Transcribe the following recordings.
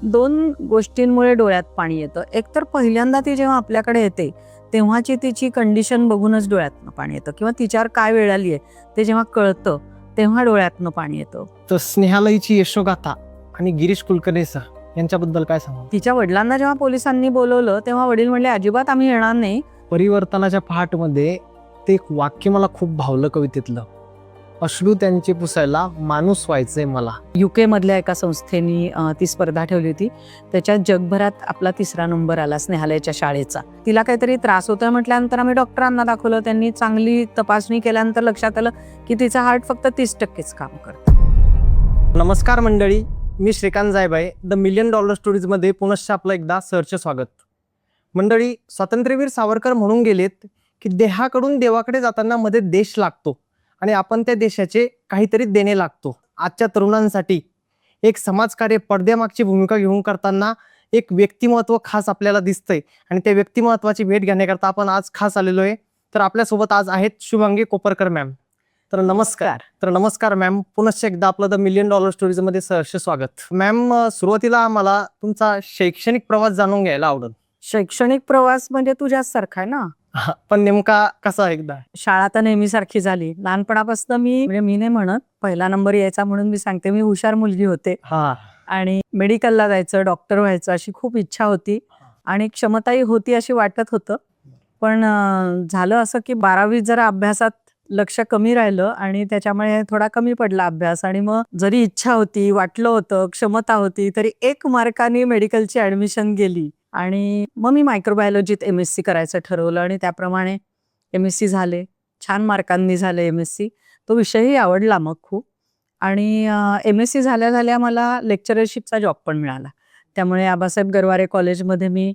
दोन गोष्टींमुळे डोळ्यात पाणी येतं. एक तर पहिल्यांदा ती जेव्हा आपल्याकडे येते तेव्हाची तिची कंडिशन बघूनच डोळ्यातनं पाणी येतं, किंवा तिच्यावर काय वेळ आली आहे ते जेव्हा कळतं तेव्हा डोळ्यातनं पाणी येतं. तर स्नेहालयची यशोगाथा आणि गिरीश कुलकर्णी सर यांच्याबद्दल काय सांगा? तिच्या वडिलांना जेव्हा पोलिसांनी बोलवलं तेव्हा वडील म्हणले, अजिबात आम्ही येणार नाही. परिवर्तनाच्या पहाटमध्ये ते एक वाक्य मला खूप भावलं कवितेतलं, अश्रू त्यांचे पुसायला माणूस व्हायचंय मला. UK मधल्या एका संस्थेनी ती स्पर्धा ठेवली होती. त्याच्यात जगभरात आपला 3रा नंबर आला स्नेहालयच्या शाळेचा. तिला काहीतरी त्रास होतोय म्हटल्यानंतर आम्ही डॉक्टरांना दाखवलं. त्यांनी चांगली तपासणी केल्यानंतर लक्षात आलं की तिचा हार्ट फक्त 30%च काम करतं. नमस्कार मंडळी, मी श्रीकांत जायभाई द $1 मिलियन स्टोरीजमध्ये पुनश्च आपलं एकदा सरचे स्वागत. मंडळी, स्वातंत्र्यवीर सावरकर म्हणून गेलेत की देहाकडून देवाकडे जाताना मध्ये देश लागतो आणि आपण त्या देशाचे काहीतरी देणे लागतो. आजच्या तरुणांसाठी एक समाजकार्य पडद्यामागची भूमिका घेऊन करताना एक व्यक्तिमत्व खास आपल्याला दिसतंय आणि त्या व्यक्तिमत्वाची भेट घेण्याकरता आपण आज खास आलेलो आहे. तर आपल्यासोबत आज आहेत शुभांगी कोपरकर मॅम. तर नमस्कार मॅम, पुनश्च एकदा आपलं द $1 मिलियन स्टोरीजमध्ये सहर्ष स्वागत. मॅम, सुरुवातीला आम्हाला तुमचा शैक्षणिक प्रवास जाणून घ्यायला आवडेल. शैक्षणिक प्रवास म्हणजे तुझ्याच सारखा आहे ना. पण नेमका कसा? एकदा शाळा तर नेहमी सारखी झाली. लहानपणापासून मी नाही म्हणत पहिला नंबर यायचा म्हणून मी सांगते, मी हुशार मुलगी होते आणि मेडिकलला जायचं, डॉक्टर व्हायचं अशी खूप इच्छा होती आणि क्षमताही होती अशी वाटत होतं. पण झालं असं की 12वीत जरा अभ्यासात लक्ष कमी राहिलं आणि त्याच्यामुळे थोडा कमी पडला अभ्यास. आणि मग जरी इच्छा होती, वाटलं होतं, क्षमता होती, तरी 1 मार्काने मेडिकलची ऍडमिशन गेली आणि मग मी मायक्रोबायोलॉजीत MSc करायचं ठरवलं आणि त्याप्रमाणे MSc झाले. छान मार्कांनी झाले MSc. तो विषयही आवडला मग खूप. आणि MSc झाल्या झाल्या मला लेक्चरशिपचा जॉब पण मिळाला. त्यामुळे आबासाहेब गरवारे कॉलेजमध्ये मी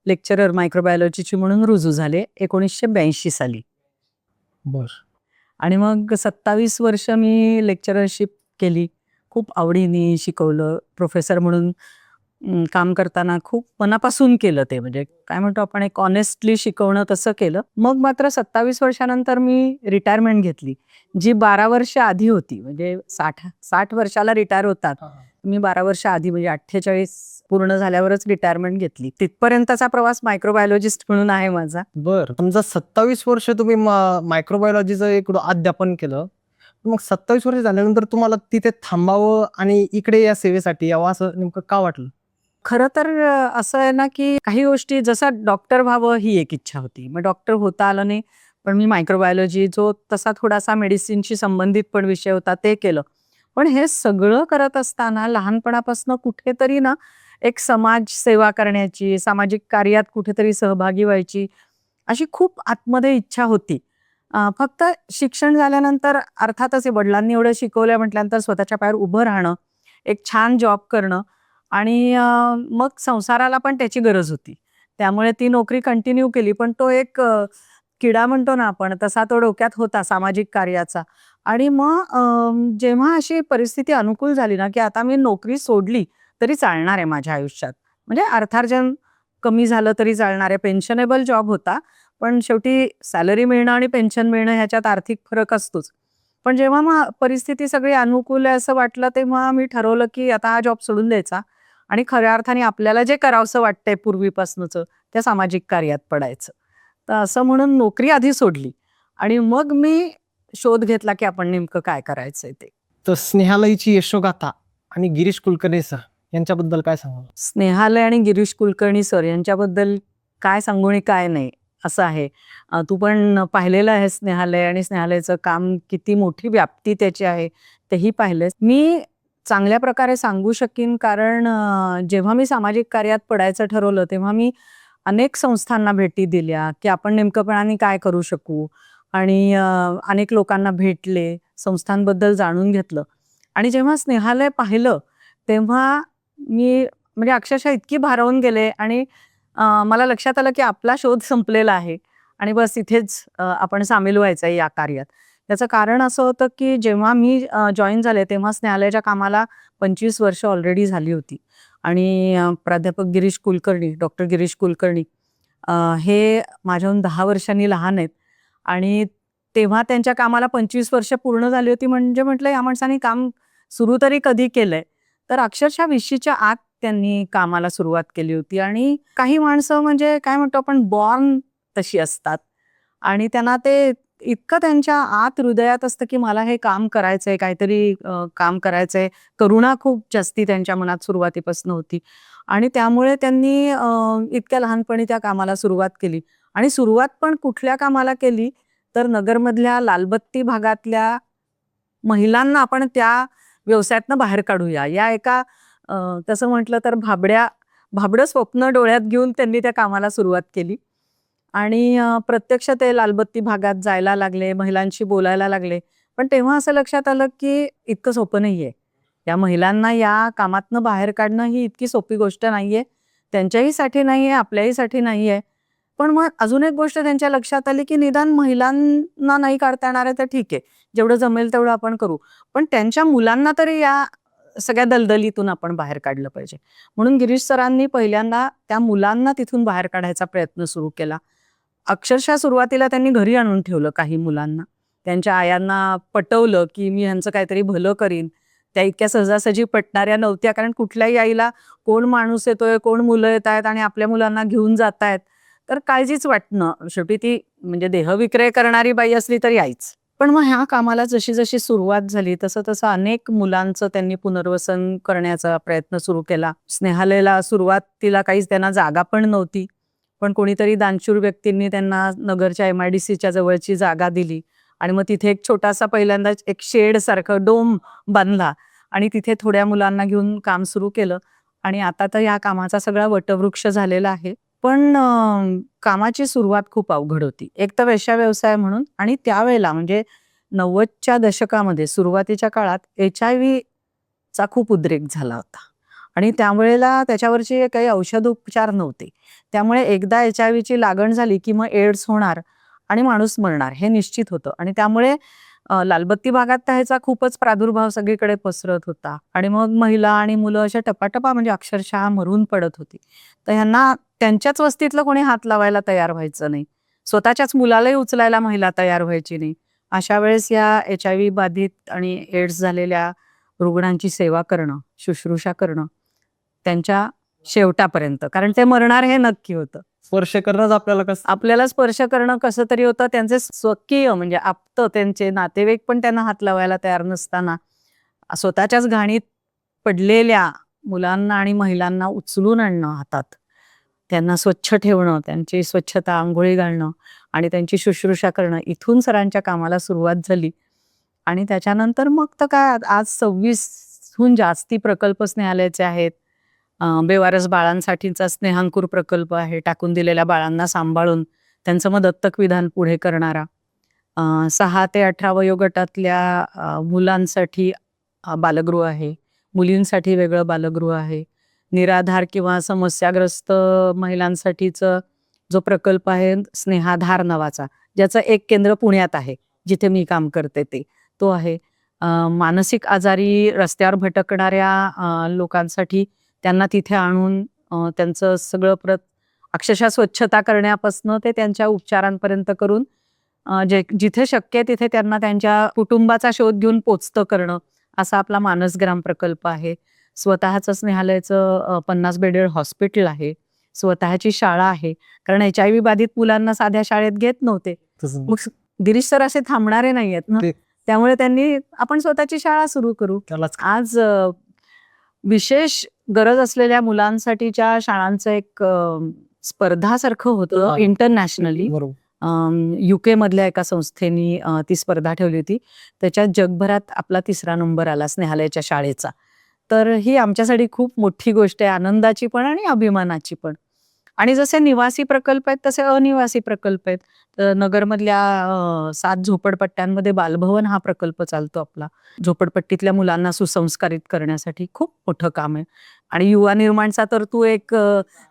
लेक्चरर मायक्रोबायोलॉजीची म्हणून रुजू झाले 1982 साली. आणि मग 27 वर्ष मी लेक्चरशिप केली. खूप आवडीने शिकवलं. प्रोफेसर म्हणून काम करताना खूप मनापासून केलं ते, म्हणजे काय म्हणतो आपण, एक ऑनेस्टली शिकवणं तसं केलं. मग मात्र 27 वर्षानंतर मी रिटायरमेंट घेतली, जी 12 वर्ष आधी होती. म्हणजे 60 वर्षाला रिटायर होतात, मी 12 वर्ष आधी म्हणजे 48 पूर्ण झाल्यावरच रिटायरमेंट घेतली. तिथपर्यंतचा प्रवास मायक्रोबायोलॉजिस्ट म्हणून आहे माझा. बरं, समजा 27 वर्ष तुम्ही मायक्रोबायोलॉजीचं एक अध्यापन केलं, मग 27 वर्ष झाल्यानंतर तुम्हाला तिथे थांबावं आणि इकडे या सेवेसाठी यावं असं नेमकं का वाटलं? खरं तर असं आहे ना की काही गोष्टी, जसं डॉक्टर व्हावं ही एक इच्छा होती, मग डॉक्टर होता आलं नाही. पण मी मायक्रोबायोलॉजी, जो तसा थोडासा मेडिसिनशी संबंधित पण विषय होता, ते केलं. पण हे सगळं करत असताना लहानपणापासून कुठेतरी ना एक समाज सेवा करण्याची, सामाजिक कार्यात कुठेतरी सहभागी व्हायची अशी खूप आतमध्ये इच्छा होती. फक्त शिक्षण झाल्यानंतर अर्थातच वडिलांनी एवढं शिकवलं म्हटल्यानंतर स्वतःच्या पायावर उभं राहणं, एक छान जॉब करणं आणि मग संसाराला पण त्याची गरज होती. त्यामुळे ती नोकरी कंटिन्यू केली. पण तो एक किडा म्हणतो ना आपण, तसा तो डोक्यात होता सामाजिक कार्याचा. आणि मग जेव्हा अशी परिस्थिती अनुकूल झाली ना की आता मी नोकरी सोडली तरी चालणार आहे माझ्या आयुष्यात, म्हणजे अर्थार्जन कमी झालं तरी चालणार आहे, पेन्शनेबल जॉब होता, पण शेवटी सॅलरी मिळणं आणि पेन्शन मिळणं ह्याच्यात आर्थिक फरक असतोच. पण जेव्हा मग परिस्थिती सगळी अनुकूल आहे असं वाटलं, तेव्हा मी ठरवलं की आता हा जॉब सोडून द्यायचा आणि खऱ्या अर्थाने आपल्याला जे करावंसं वाटतंय पूर्वीपासूनच त्या सामाजिक कार्यात पडायचं. तर असं म्हणून नोकरी आधी सोडली आणि मग मी शोध घेतला की आपण नेमकं काय करायचंय ते. तर स्नेहालयची यशोगाथा आणि गिरीश कुलकर्णी सर यांच्याबद्दल काय सांगाल? स्नेहालय आणि गिरीश कुलकर्णी सर यांच्याबद्दल काय सांगू आणि काय नाही असं आहे. तू पण पाहिलेलं आहे स्नेहालय आणि स्नेहालयचं काम, किती मोठी व्याप्ती त्याची आहे तेही पाहिलंय. मी चांगल्या प्रकारे सांगू शकीन, कारण जेव्हा मी सामाजिक कार्यात पडायचं ठरवलं तेव्हा मी अनेक संस्थांना भेटी दिल्या की आपण नेमकंपणाने काय करू शकू, आणि अनेक लोकांना भेटले, संस्थांबद्दल जाणून घेतलं. आणि जेव्हा स्नेहालय पाहिलं तेव्हा मी म्हणजे अक्षरशः इतकी भारावून गेले आणि मला लक्षात आलं की आपला शोध संपलेला आहे आणि बस इथेच आपण सामील व्हायचं आहे या कार्यात. त्याचं कारण असं होतं की जेव्हा मी जॉईन झाले तेव्हा स्नेहालयाच्या कामाला 25 वर्ष ऑलरेडी झाली होती आणि प्राध्यापक गिरीश कुलकर्णी, डॉक्टर गिरीश कुलकर्णी हे माझ्याहून 10 वर्षांनी लहान आहेत आणि तेव्हा त्यांच्या कामाला 25 वर्ष पूर्ण झाली होती. म्हणजे म्हटलं या माणसाने काम सुरू तरी कधी केलंय. तर अक्षरशः 20च्या आत त्यांनी कामाला सुरुवात केली होती. आणि काही माणसं म्हणजे काय म्हणतो आपण बॉर्न तशी असतात आणि त्यांना ते इतकं त्यांच्या आत हृदयात असतं की मला हे काम करायचंय, काहीतरी काम करायचंय. करुणा खूप जास्ती त्यांच्या मनात सुरुवातीपासून होती आणि त्यामुळे त्यांनी इतक्या लहानपणी त्या कामाला सुरुवात केली. आणि सुरुवात पण कुठल्या कामाला केली तर नगरमधल्या लालबत्ती भागातल्या महिलांना आपण त्या व्यवसायातनं बाहेर काढूया या एका तसं म्हटलं तर भाबडं स्वप्न डोळ्यात घेऊन त्यांनी त्या कामाला सुरुवात केली. आणि प्रत्यक्ष ते लालबत्ती भागात जायला लागले, महिलांशी बोलायला लागले. पण तेव्हा असं लक्षात आलं की इतकं सोपं नाहीये. या महिलांना या कामातनं बाहेर काढणं ही इतकी सोपी गोष्ट नाहीये. त्यांच्याहीसाठी नाहीये, आपल्याहीसाठी नाहीये. पण मग अजून एक गोष्ट त्यांच्या लक्षात आली की निदान महिलांना नाही काढता येणार आहे तर ठीक आहे. जेवढं जमेल तेवढं आपण करू. पण त्यांच्या मुलांना तरी या सगळ्या दलदलीतून आपण बाहेर काढलं पाहिजे. म्हणून गिरीश सरांनी पहिल्यांदा त्या मुलांना तिथून बाहेर काढायचा प्रयत्न सुरू केला. अक्षरशः सुरुवातीला त्यांनी घरी आणून ठेवलं काही मुलांना. त्यांच्या आयांना पटवलं की मी ह्यांचं काहीतरी भलं करीन. त्या इतक्या सहजासहजी पटणाऱ्या नव्हत्या, कारण कुठल्याही आईला कोण माणूस येतोय, कोण मुलं येत आहेत आणि आपल्या मुलांना घेऊन जात आहेत तर काळजीच वाटणं. शेवटी ती म्हणजे देहविक्रय करणारी बाई असली तरी आईच. पण मग ह्या कामाला जशी जशी सुरुवात झाली तसं तसं अनेक मुलांचं त्यांनी पुनर्वसन करण्याचा प्रयत्न सुरू केला. स्नेहालयाला सुरुवातीला काहीच त्यांना जागा पण नव्हती. पण कोणीतरी दानशूर व्यक्तींनी त्यांना नगरच्या MIDCच्या जवळची जागा दिली आणि मग तिथे एक छोटासा पहिल्यांदाच एक शेड सारखं डोम बांधला आणि तिथे थोड्या मुलांना घेऊन काम सुरू केलं. आणि आता तर या कामाचा सगळा वटवृक्ष झालेला आहे. पण कामाची सुरुवात खूप अवघड होती. एक तर वेश्या व्यवसाय म्हणून, आणि त्यावेळेला म्हणजे 90च्या दशकामध्ये सुरुवातीच्या काळात HIV चा खूप उद्रेक झाला होता आणि त्यावेळेला त्याच्यावरचे काही औषधोपचार नव्हते. त्यामुळे एकदा HIV ची लागण झाली की मग एड्स होणार आणि माणूस मरणार हे निश्चित होतं. आणि त्यामुळे लालबत्ती भागात तर ह्याचा खूपच प्रादुर्भाव सगळीकडे पसरत होता आणि मग महिला आणि मुलं अशा टपाटपा म्हणजे अक्षरशः मरून पडत होती. तर ह्यांना त्यांच्याच वस्तीतलं कोणी हात लावायला तयार व्हायचं नाही. स्वतःच्याच मुलालाही उचलायला महिला तयार व्हायची नाही. अशा वेळेस या HIV बाधित आणि एड्स झालेल्या रुग्णांची सेवा करणं, शुश्रूषा करणं त्यांच्या शेवटापर्यंत, कारण ते मरणार हे नक्की होतं. स्पर्श करणंच आपल्याला स्पर्श करणं कसं तरी होतं. त्यांचे स्वकीय म्हणजे आप्त त्यांचे नातेवाईक पण त्यांना हात लावायला तयार नसताना स्वतःच्याच घाणीत पडलेल्या मुलांना आणि महिलांना उचलून आणणं हातात, त्यांना स्वच्छ ठेवणं, त्यांची स्वच्छता, आंघोळी घालणं आणि त्यांची शुश्रूषा करणं, इथून सरांच्या कामाला सुरुवात झाली. आणि त्याच्यानंतर मग तर काय आज 26हून जास्ती प्रकल्प स्नेहालयाचे आहेत. बेवारस बाळांसाठीचा स्नेहांकुर प्रकल्प आहे, टाकून दिलेल्या बाळांना सांभाळून त्यांचं मग दत्तक विधान पुढे करणारा. 6 ते 18 वयोगटातल्या मुलांसाठी बालगृह आहे, मुलींसाठी वेगळं बालगृह आहे. निराधार किंवा समस्याग्रस्त महिलांसाठीचं जो प्रकल्प आहे स्नेहाधार नावाचा, ज्याचं एक केंद्र पुण्यात आहे जिथे मी काम करते तो आहे. मानसिक आजारी रस्त्यावर भटकणाऱ्या लोकांसाठी त्यांना तिथे आणून त्यांचं सगळं अक्षरशः स्वच्छता करण्यापासून ते त्यांच्या उपचारांपर्यंत करून जिथे शक्य आहे तिथे त्यांना त्यांच्या कुटुंबाचा शोध घेऊन पोचतं करणं, असा आपला मानसग्राम प्रकल्प आहे. स्वतःचं स्नेहालयाचं 50 बेडेड हॉस्पिटल आहे, स्वतःची शाळा आहे, कारण HIV बाधित मुलांना साध्या शाळेत घेत नव्हते. मग गिरीश सर असे थांबणारे नाहीयेत ना, त्यामुळे त्यांनी आपण स्वतःची शाळा सुरू करू. आज विशेष गरज असलेल्या मुलांसाठीच्या शाळांचं एक स्पर्धासारखं होतं इंटरनॅशनली. UK मधल्या एका संस्थेनी ती स्पर्धा ठेवली होती. त्याच्यात जगभरात आपला 3रा नंबर आला स्नेहालयाच्या शाळेचा. तर ही आमच्यासाठी खूप मोठी गोष्ट आहे, आनंदाची पण आणि अभिमानाची पण. आणि जसे निवासी प्रकल्प आहेत तसे अनिवासी प्रकल्प आहेत. नगरमधल्या 7 झोपडपट्ट्यांमध्ये बालभवन हा प्रकल्प चालतो आपला. झोपडपट्टीतल्या मुलांना सुसंस्कारित करण्यासाठी खूप मोठं काम आहे. आणि युवा निर्माणचा तर तू एक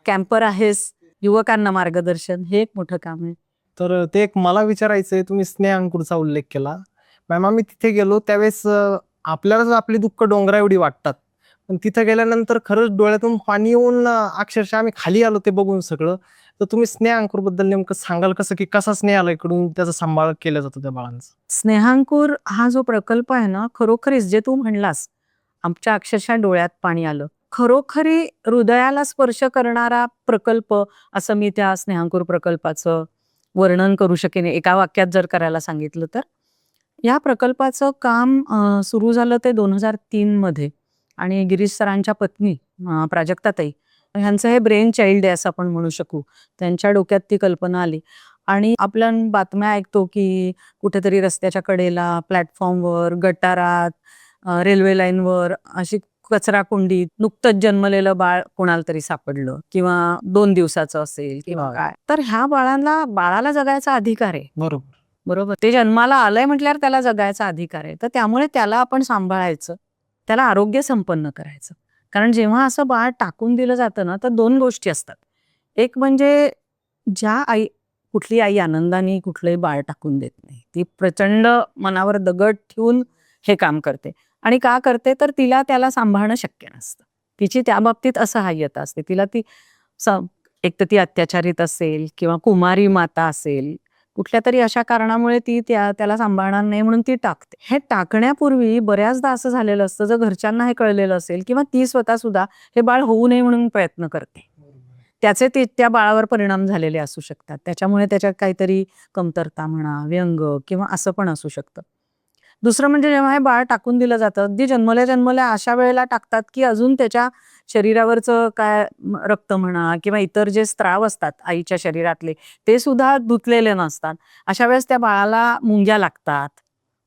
कॅम्पर आहेस, युवकांना मार्गदर्शन, हे एक मोठं काम आहे. तर ते एक मला विचारायचंय, तुम्ही स्नेहांकुरचा उल्लेख केला. मॅम आम्ही तिथे गेलो त्यावेळेस आपल्यालाच आपली दुःख डोंगरा एवढी वाटतात, पण तिथे गेल्यानंतर खरंच डोळ्यातून पाणी येऊन अक्षरशः आम्ही खाली आलो ते बघून सगळं. तर तुम्ही स्नेहांकुर बद्दल नेमकं सांगाल कसं, की कसा स्नेहालयाकडून त्याचा सांभाळ केला जातो त्या बाळांचा? स्नेहांकुर हा जो प्रकल्प आहे ना, खरोखरीच जे तू म्हणलास, आमच्या अक्षरशः डोळ्यात पाणी आलं. खरोखरी हृदयाला स्पर्श करणारा प्रकल्प असं मी त्या स्नेहांकुर प्रकल्पाचं वर्णन करू शकेन एका वाक्यात जर करायला सांगितलं तर. या प्रकल्पाचं काम सुरू झालं ते 2003 मध्ये आणि गिरीश सरांच्या पत्नी प्राजक्ताताई ह्यांचं हे ब्रेन चाइल्ड आहे असं आपण म्हणू शकू. त्यांच्या डोक्यात ती कल्पना आली आणि आपण बातम्या ऐकतो की कुठेतरी रस्त्याच्या कडेला, प्लॅटफॉर्मवर, गटारात, रेल्वे लाईनवर अशी कचरा कुंडीत नुकतंच जन्मलेलं बाळ कोणाला तरी सापडलं किंवा 2 दिवसाचं असेल किंवा हा. काय. तर ह्या बाळाला जगायचा अधिकार आहे. बरोबर. बरोबर. ते जन्माला आलंय म्हटल्यावर त्याला जगायचा अधिकार आहे. तर त्यामुळे त्याला आपण सांभाळायचं. त्याला आरोग्य संपन्न करायचं. कारण जेव्हा असं बाळ टाकून दिलं जातं ना, तर 2 गोष्टी असतात. एक म्हणजे कुठली आई आनंदाने कुठलंही बाळ टाकून देत नाही. ती प्रचंड मनावर दगड ठेवून हे काम करते. आणि का करते तर तिला त्याला सांभाळणं शक्य नसतं. तिची त्या बाबतीत असहाय्यता असते. तिला ती एक तर ती अत्याचारित असेल किंवा कुमारी माता असेल, कुठल्या तरी अशा कारणामुळे ती त्याला सांभाळणार नाही म्हणून ती टाकते. हे टाकण्यापूर्वी बऱ्याचदा असं झालेलं असतं, जर घरच्यांना हे कळलेलं असेल किंवा ती स्वतः सुद्धा हे बाळ होऊ नये म्हणून प्रयत्न करते. त्याचे त्या बाळावर परिणाम झालेले असू शकतात. त्याच्यामुळे त्याच्यात काहीतरी कमतरता म्हणा, व्यंग किंवा असं पण असू शकतं. दुसरं म्हणजे जेव्हा हे बाळ टाकून दिलं जातं, अगदी जन्मल्या अशा वेळेला टाकतात की अजून त्याच्या शरीरावरचं काय रक्त म्हणा किंवा इतर जे स्त्राव असतात आईच्या शरीरातले ते सुद्धा धुतलेले नसतात. अशा वेळेस त्या बाळाला मुंग्या लागतात.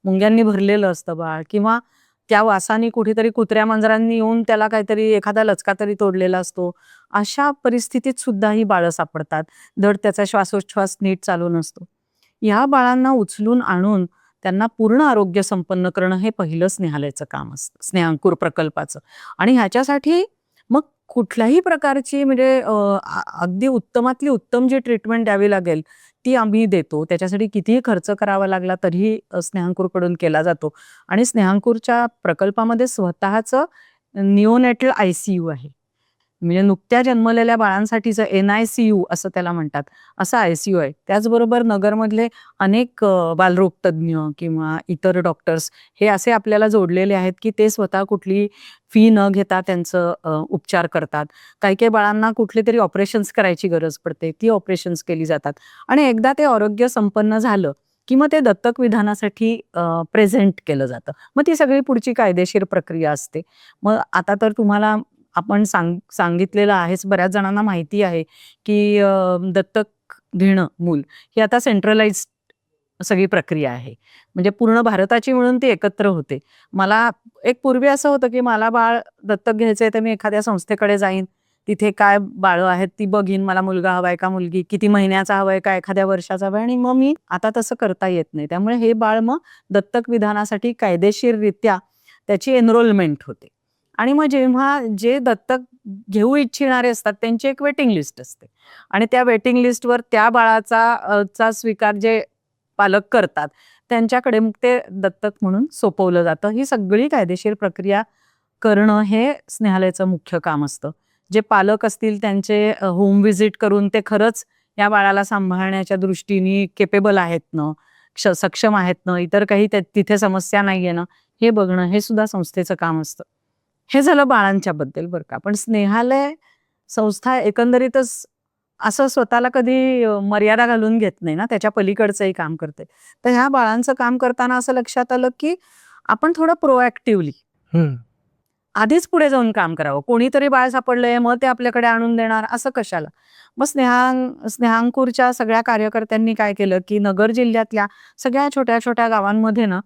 मुंग्यांनी भरलेलं असतं बाळ किंवा त्या वासाने कुठेतरी कुत्र्या मांजरांनी येऊन त्याला काहीतरी एखादा लचका तरी तोडलेला असतो. अशा परिस्थितीत सुद्धा ही बाळं सापडतात. धड त्याचा श्वासोच्छ्वास नीट चालू नसतो. या बाळांना उचलून आणून त्यांना पूर्ण आरोग्य संपन्न करणं हे पहिलं स्नेहालयाचं काम असतं, स्नेहांकुर प्रकल्पाचं. आणि ह्याच्यासाठी मग कुठल्याही प्रकारची म्हणजे अगदी उत्तमातली उत्तम जी ट्रीटमेंट द्यावी लागेल ती आम्ही देतो. त्याच्यासाठी कितीही खर्च करावा लागला तरीही स्नेहांकुरकडून केला जातो. आणि स्नेहांकुरच्या प्रकल्पामध्ये स्वतःचं निओनेटल ICU आहे. म्हणजे नुकत्या जन्मलेल्या बाळांसाठीचं NICU असं त्याला म्हणतात. असं ICU आहे. त्याचबरोबर नगरमधले अनेक बालरोग तज्ज्ञ किंवा इतर डॉक्टर्स हे असे आपल्याला जोडलेले आहेत की ते स्वतः कुठली फी न घेता त्यांचं उपचार करतात. काही बाळांना कुठले तरी ऑपरेशन्स करायची गरज पडते. ती ऑपरेशन्स केली जातात. आणि एकदा ते आरोग्य संपन्न झालं की मग ते दत्तक विधानासाठी प्रेझेंट केलं जातं. मग ती सगळी पुढची कायदेशीर प्रक्रिया असते. मग आता तर तुम्हाला आपण सांगितलेलं आहेच, बऱ्याच जणांना माहिती आहे की दत्तक घेणं मूल ही आता सेंट्रलाइज्ड सगळी प्रक्रिया आहे. म्हणजे पूर्ण भारताची मिळून ती एकत्र होते. मला एक पूर्वी असं होतं की मला बाळ दत्तक घ्यायचंय तर मी एखाद्या संस्थेकडे जाईन, तिथे काय बाळं आहेत ती बघीन, मला मुलगा हवाय का मुलगी, किती महिन्याचा हवाय का एखाद्या वर्षाचा हवाय, आणि मग मी आता तसं करता येत नाही. त्यामुळे हे बाळ मग दत्तक विधानासाठी कायदेशीररित्या त्याची एनरोलमेंट होते. आणि मग जेव्हा जे दत्तक घेऊ इच्छिणारे असतात त्यांची एक वेटिंग लिस्ट असते आणि त्या वेटिंग लिस्टवर त्या बाळाचा स्वीकार जे पालक करतात त्यांच्याकडे मग ते दत्तक म्हणून सोपवलं जातं. ही सगळी कायदेशीर प्रक्रिया करणं हे स्नेहालयाचं मुख्य काम असतं. जे पालक असतील त्यांचे होम व्हिजिट करून ते खरंच या बाळाला सांभाळण्याच्या दृष्टीने केपेबल आहेत ना, सक्षम आहेत ना, इतर काही तिथे समस्या नाहीये ना, हे बघणं हे सुद्धा संस्थेचं काम असतं. हे झालं बाळांच्या बद्दल बरं का. पण स्नेहालय संस्था एकंदरीतच असं स्वतःला कधी मर्यादा घालून घेत नाही ना, त्याच्या पलीकडचंही काम करते. तर ह्या बाळांचं काम करताना असं लक्षात आलं की आपण थोडं प्रोएक्टिव्हली आधीच पुढे जाऊन काम करावं. कोणीतरी बाळ सापडलंय मग ते आपल्याकडे आणून देणार असं कशाला. मग स्नेहांकुरच्या सगळ्या कार्यकर्त्यांनी काय केलं की नगर जिल्ह्यातल्या सगळ्या छोट्या छोट्या गावांमध्ये ना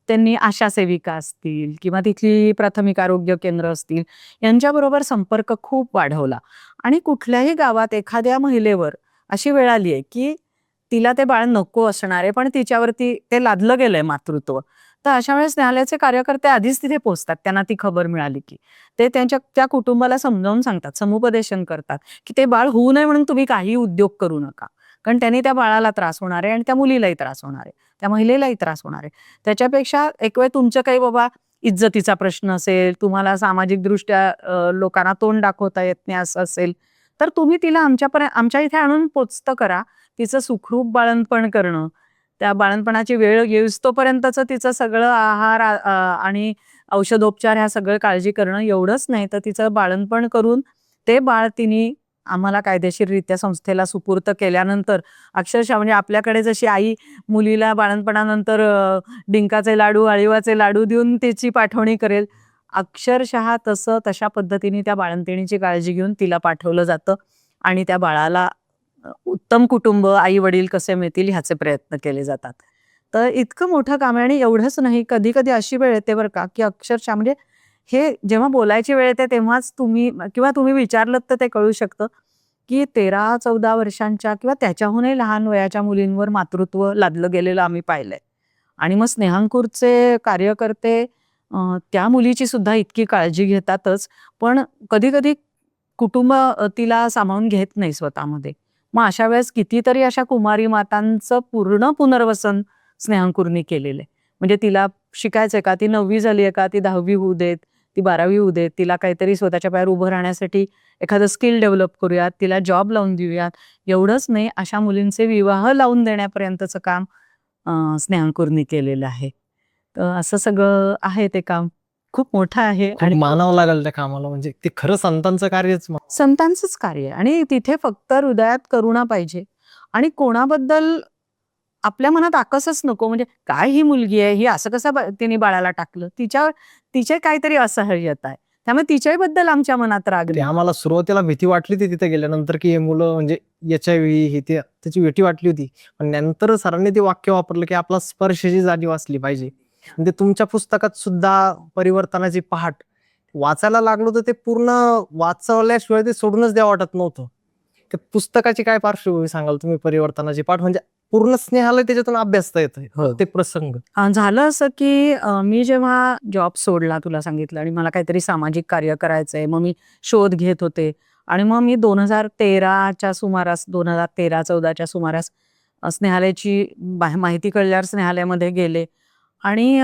त्यांनी आशा सेविका असतील किंवा तिथली प्राथमिक आरोग्य केंद्र असतील यांच्याबरोबर संपर्क खूप वाढवला. आणि कुठल्याही गावात एखाद्या महिलेवर अशी वेळ आली आहे की तिला ते बाळ नको असणार आहे पण तिच्यावरती ते लादलं गेलंय मातृत्व, तर अशा वेळेस न्यायालयाचे कार्यकर्ते आधीच तिथे पोहोचतात. त्यांना ती खबर मिळाली की ते त्या कुटुंबाला समजावून सांगतात, समुपदेशन करतात की ते बाळ होऊ नये म्हणून तुम्ही काही उद्योग करू नका, कारण त्यांनी त्या बाळाला त्रास होणार आहे आणि त्या मुलीलाही त्रास होणार आहे, त्या महिलेलाही त्रास होणार आहे. त्याच्यापेक्षा एक वेळ तुमचं काही बाबा इज्जतीचा प्रश्न असेल, तुम्हाला सामाजिक दृष्ट्या लोकांना तोंड दाखवता येत नाही असं असेल, तर तुम्ही तिला आमच्या इथे आणून पोचतं करा. तिचं सुखरूप बाळंतपण करणं त्या बाळणपणाची वेळ येऊस्तोपर्यंतचं तिचं सगळं आहार आणि औषधोपचार ह्या सगळं काळजी करणं एवढंच नाही, तर तिचं बाळंतपण करून ते बाळ तिने आम्हाला कायदेशीररित्या संस्थेला सुपूर्त केल्यानंतर अक्षरशः म्हणजे आपल्याकडे जशी आई मुलीला बाळंतपणानंतर डिंकाचे लाडू, अळीवाचे लाडू देऊन तिची पाठवणी करेल, अक्षरशः तशा पद्धतीने त्या बाळंतिणीची काळजी घेऊन तिला पाठवलं जातं आणि त्या बाळाला उत्तम कुटुंब, आई-वडील कसे मिळतील ह्याचे प्रयत्न केले जातात. तर इतकं मोठं काम आहे आणि एवढंच नाही, कधी-कधी अशी वेळ येते बरं का, की अक्षरशः म्हणजे हे जेव्हा बोलायची वेळ येते तेव्हाच तुम्ही किंवा तुम्ही विचारलत तर ते कळू शकतं, की 13-14 वर्षांच्या किंवा त्याच्याहूनही लहान वयाच्या मुलींवर मातृत्व लादलं गेलेलं आम्ही पाहिलंय. आणि मग स्नेहांकुरचे कार्यकर्ते त्या मुलीची सुद्धा इतकी काळजी घेतातच, पण कधी-कधी कुटुंब तिला सामावून घेत नाही स्वतःमध्ये. मग अशा वेळेस कितीतरी अशा कुमारी मातांचं पूर्ण पुनर्वसन स्नेहांकुरनी केलेलं आहे. म्हणजे तिला शिकायचंय का? ती 9वी झाली आहे का? ती 10वी होऊ देत, ती 12वी होऊ देत. तिला काहीतरी स्वतःच्या पायावर उभं राहण्यासाठी एखादं स्किल डेव्हलप करूयात, तिला जॉब लावून देऊयात. एवढंच नाही, अशा मुलींचे विवाह लावून देण्यापर्यंतचं काम स्नेहांकुरनी केलेलं आहे. तर असं सगळं आहे ते काम. खूप मोठं आहे खूप आणि मानावं लागेल त्या कामाला, म्हणजे ते खरं संतांचं कार्यच संतांचंच कार्य आहे आणि तिथे फक्त हृदयात करुणा पाहिजे आणि कोणाबद्दल आपल्या मनात आकसच नको. म्हणजे काय ही मुलगी आहे, ही असं कसं तिने बाळाला टाकलं, तिचे काहीतरी असहाय्यता आहे, त्यामुळे तिच्याबद्दल आमच्या मनात राग ते नाही. आम्हाला सुरुवातीला भीती वाटली होती तिथे गेल्यानंतर, की हे मुलं म्हणजे HIV हे ते त्याची भीती वाटली होती. पण नंतर सरांनी ते वाक्य वापरलं, की आपला स्पर्शाची जाणीव असली पाहिजे. म्हणजे तुमच्या पुस्तकात सुद्धा परिवर्तनाची पहाट वाचायला लागलो तर ते पूर्ण वाचवल्याशिवाय ते सोडूनच द्यावं वाटत नव्हतं. त्या पुस्तकाची काय पार्श्वभूमी सांगाल तुम्ही परिवर्तनाची पाठ? म्हणजे पूर्ण स्नेहाला त्याच्यातून अभ्यासता येतं प्रत्येक प्रसंग. झालं असं की मी जेव्हा जॉब सोडला तुला सांगितलं आणि मला काहीतरी सामाजिक कार्य करायचंय, मग मी शोध घेत होते आणि मग मी 2013च्या सुमारास 2013-14च्या सुमारास स्नेहालयाची माहिती कळल्यावर स्नेहालयामध्ये गेले आणि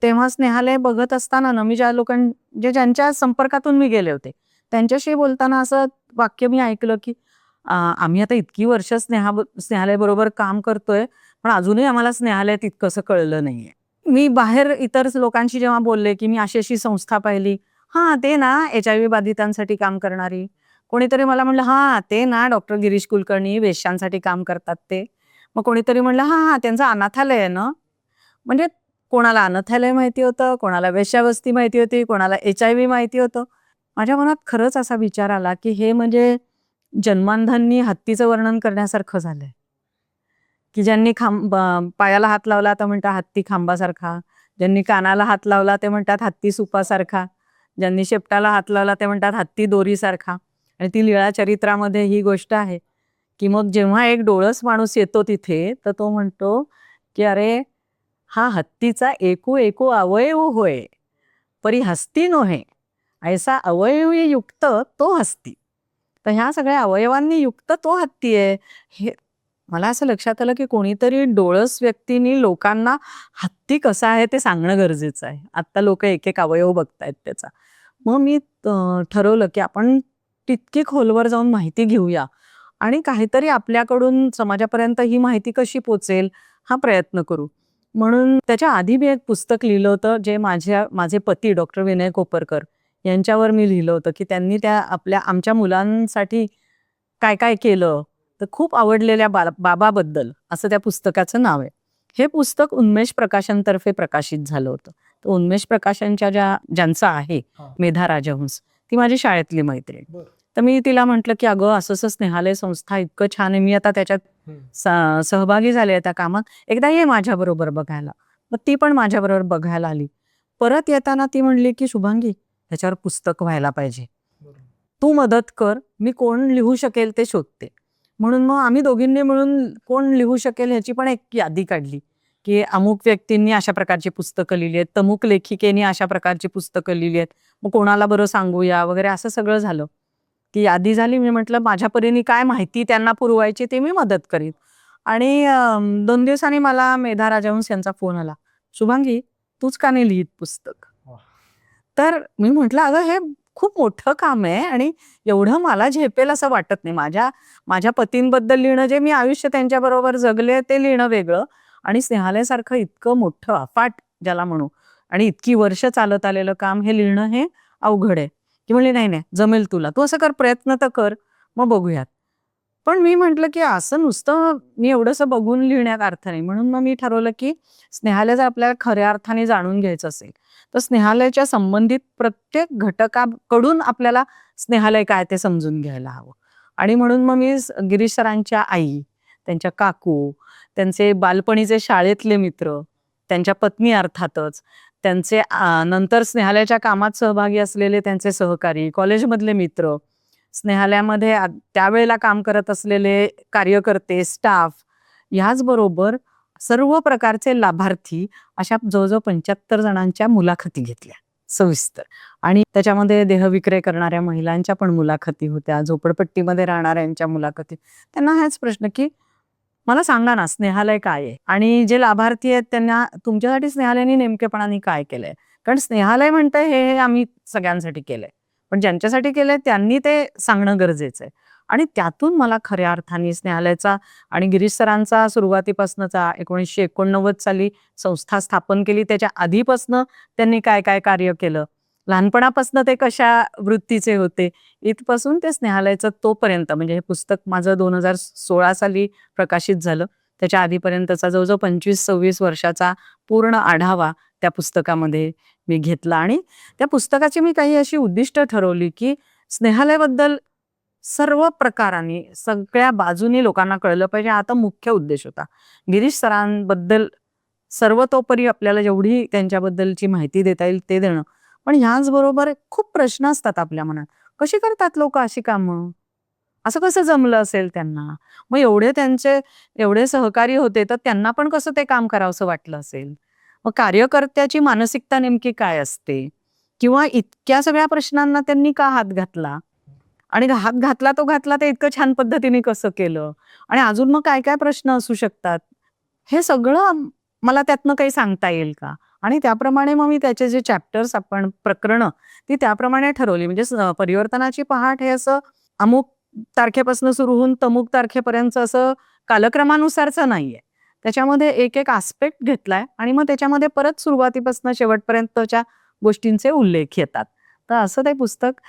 तेव्हा स्नेहालय बघत असताना ना मी ज्यांच्या संपर्कातून मी गेले होते त्यांच्याशी बोलताना असं वाक्य मी ऐकलं की आम्ही आता इतकी वर्ष स्नेहालय बरोबर काम करतोय, पण अजूनही आम्हाला स्नेहालय तितकंसं कळलं नाहीये. मी बाहेर इतर लोकांशी जेव्हा बोलले की मी अशी संस्था पाहिली, हा ते ना HIV बाधितांसाठी काम करणारी. कोणीतरी मला म्हणलं हा ते ना डॉक्टर गिरीश कुलकर्णी वेश्यांसाठी काम करतात ते. मग कोणीतरी म्हणलं हा हा त्यांचं अनाथालय आहे ना. म्हणजे कोणाला अनाथालय माहिती होतं, कोणाला वेश्यावस्ती माहिती होती, कोणाला HIV माहिती होतं. माझ्या मनात खरंच असा विचार आला की हे म्हणजे जन्मांधांनी हत्तीचं वर्णन करण्यासारखं झालंय, की ज्यांनी पायाला हात लावला तर म्हणतात हत्ती खांबासारखा, ज्यांनी कानाला हात लावला ते म्हणतात हत्ती सुपासारखा, ज्यांनी शेपटाला हात लावला ते म्हणतात हत्ती दोरीसारखा. आणि ती लीळा चरित्रामध्ये ही गोष्ट आहे की मग जेव्हा एक डोळस माणूस येतो तिथे तर तो म्हणतो की अरे हा हत्तीचा एकू एकू अवयव होय, परी हस्ती नोहे, ऐसा अवयवी युक्त तो हस्ती. तर ह्या सगळ्या अवयवांनी युक्त तो हत्ती आहे. हे मला असं लक्षात आलं की कोणीतरी डोळस व्यक्तींनी लोकांना हत्ती कसा आहे ते सांगणं गरजेचं आहे. आता लोक एक एक अवयव बघतायत त्याचा. मग मी ठरवलं की आपण तितकी खोलवर जाऊन माहिती घेऊया आणि काहीतरी आपल्याकडून समाजापर्यंत ही माहिती कशी पोचेल हा प्रयत्न करू. म्हणून त्याच्या आधी मी एक पुस्तक लिहिलं होतं जे माझे पती डॉक्टर विनय कोपरकर यांच्यावर मी लिहिलं होतं की त्यांनी आमच्या मुलांसाठी काय काय केलं. तर खूप आवडलेल्या बाबाबद्दल असं त्या पुस्तकाचं नाव आहे. हे पुस्तक उन्मेष प्रकाशनतर्फे प्रकाशित झालं होतं. तर उन्मेष प्रकाशनच्या ज्यांचं आहे मेधा राजहंस, ती माझी शाळेतली मैत्रीण. तर मी तिला म्हटलं की अगं असं स्नेहालय संस्था इतकं छान आहे, मी आता त्याच्यात सहभागी झाले त्या कामात, एकदा ये माझ्याबरोबर बघायला. मग ती पण माझ्याबरोबर बघायला आली. परत येताना ती म्हणली की शुभांगी त्याच्यावर पुस्तक व्हायला पाहिजे, तू मदत कर, मी कोण लिहू शकेल ते शोधते. म्हणून मग आम्ही दोघींनी मिळून कोण लिहू शकेल ह्याची पण एक यादी काढली की अमुक व्यक्तींनी अशा प्रकारची पुस्तकं लिहिली आहेत, तमुक लेखिकेने अशा प्रकारची पुस्तकं लिहिली आहेत, मग कोणाला बरं सांगूया वगैरे असं सगळं झालं. ती यादी झाली. मी म्हटलं माझ्या परीने काय माहिती त्यांना पुरवायची ते मी मदत करीन. आणि 2 दिवसांनी मला मेधा राजहंस यांचा फोन आला, शुभांगी तूच का नाही लिहित पुस्तक. तर मी म्हटलं अगं हे खूप मोठं काम आहे आणि एवढं मला झेपेल असं वाटत नाही. माझ्या पतींबद्दल लिहिणं, जे मी आयुष्य त्यांच्याबरोबर जगले ते लिहिणं वेगळं आणि स्नेहालयासारखं इतकं मोठं अफाट ज्याला म्हणू आणि इतकी वर्ष चालत आलेलं काम हे लिहिणं हे अवघड आहे. की म्हणले नाही नाही जमेल तुला, तू असं कर, प्रयत्न तर कर, मग बघूयात. पण मी म्हटलं की असं नुसतं मी एवढंसं बघून लिहिण्यात अर्थ नाही. म्हणून मग मी ठरवलं की स्नेहालय जर आपल्याला खऱ्या अर्थाने जाणून घ्यायचं असेल तर स्नेहालयाच्या संबंधित प्रत्येक घटकाकडून आपल्याला स्नेहालय काय ते समजून घ्यायला हवं. आणि म्हणून मग मी गिरीश सरांच्या आई, त्यांच्या काकू, त्यांचे बालपणीचे शाळेतले मित्र, त्यांच्या पत्नी अर्थातच, त्यांचे नंतर स्नेहालयाच्या कामात सहभागी असलेले त्यांचे सहकारी, कॉलेजमधले मित्र, स्नेहालयामध्ये त्यावेळेला काम करत असलेले कार्यकर्ते, स्टाफ, ह्याचबरोबर सर्व प्रकारचे लाभार्थी, अशा जवळजवळ 75 जणांच्या मुलाखती घेतल्या सविस्तर. आणि त्याच्यामध्ये देहविक्रय करणाऱ्या महिलांच्या पण मुलाखती होत्या, झोपडपट्टीमध्ये राहणाऱ्यांच्या मुलाखती. त्यांना हाच प्रश्न की मला सांगा ना स्नेहालय काय आहे, आणि जे लाभार्थी आहेत त्यांना तुमच्यासाठी स्नेहालयाने नेमकेपणाने काय केलंय. कारण स्नेहालय म्हणतंय हे आम्ही सगळ्यांसाठी केलंय, पण ज्यांच्यासाठी केलंय त्यांनी ते सांगणं गरजेचं आहे. आणि त्यातून मला खऱ्या अर्थाने स्नेहालयाचा आणि गिरीश सरांचा सुरुवातीपासूनचा 1989 साली संस्था स्थापन केली त्याच्या आधीपासनं त्यांनी काय काय कार्य केलं, लहानपणापासून ते कशा वृत्तीचे होते, इथपासून ते स्नेहालयाचं तोपर्यंत, म्हणजे हे पुस्तक माझं 2016 साली प्रकाशित झालं. त्याच्या आधीपर्यंतचा जवळजवळ 25-26 वर्षाचा पूर्ण आढावा त्या पुस्तकामध्ये मी घेतला. आणि त्या पुस्तकाची मी काही अशी उद्दिष्ट ठरवली की स्नेहालयाबद्दल सर्व प्रकाराने सगळ्या बाजूनी लोकांना कळलं पाहिजे. आता मुख्य उद्देश होता गिरीश सरांबद्दल सर्वतोपरी आपल्याला जेवढी त्यांच्याबद्दलची माहिती देता येईल ते देणं. पण ह्याचबरोबर खूप प्रश्न असतात आपल्या मनात, कशी करतात लोक अशी कामं, असं कसं जमलं असेल त्यांना, मग एवढे त्यांचे एवढे सहकारी होते तर त्यांना पण कसं ते काम करावंसं वाटलं असेल, मग कार्यकर्त्याची मानसिकता नेमकी काय असते, किंवा इतक्या सगळ्या प्रश्नांना त्यांनी का हात घातला, आणि हात घातला तो घातला ते इतकं छान पद्धतीने कसं केलं, आणि अजून मग काय काय प्रश्न असू शकतात, हे सगळं मला त्यातनं काही सांगता येईल का. आणि त्याप्रमाणे मग मी त्याचे जे चॅप्टर्स आपण प्रकरणं ती त्याप्रमाणे ठरवली. म्हणजे परिवर्तनाची पहाट हे असं अमुक तारखेपासून सुरू होऊन तमुक तारखेपर्यंत असं कालक्रमानुसारचं नाहीये. त्याच्यामध्ये एक एक आस्पेक्ट घेतलाय आणि मग त्याच्यामध्ये परत सुरुवातीपासून शेवटपर्यंतच्या गोष्टींचे उल्लेख येतात. तर असं ते पुस्तक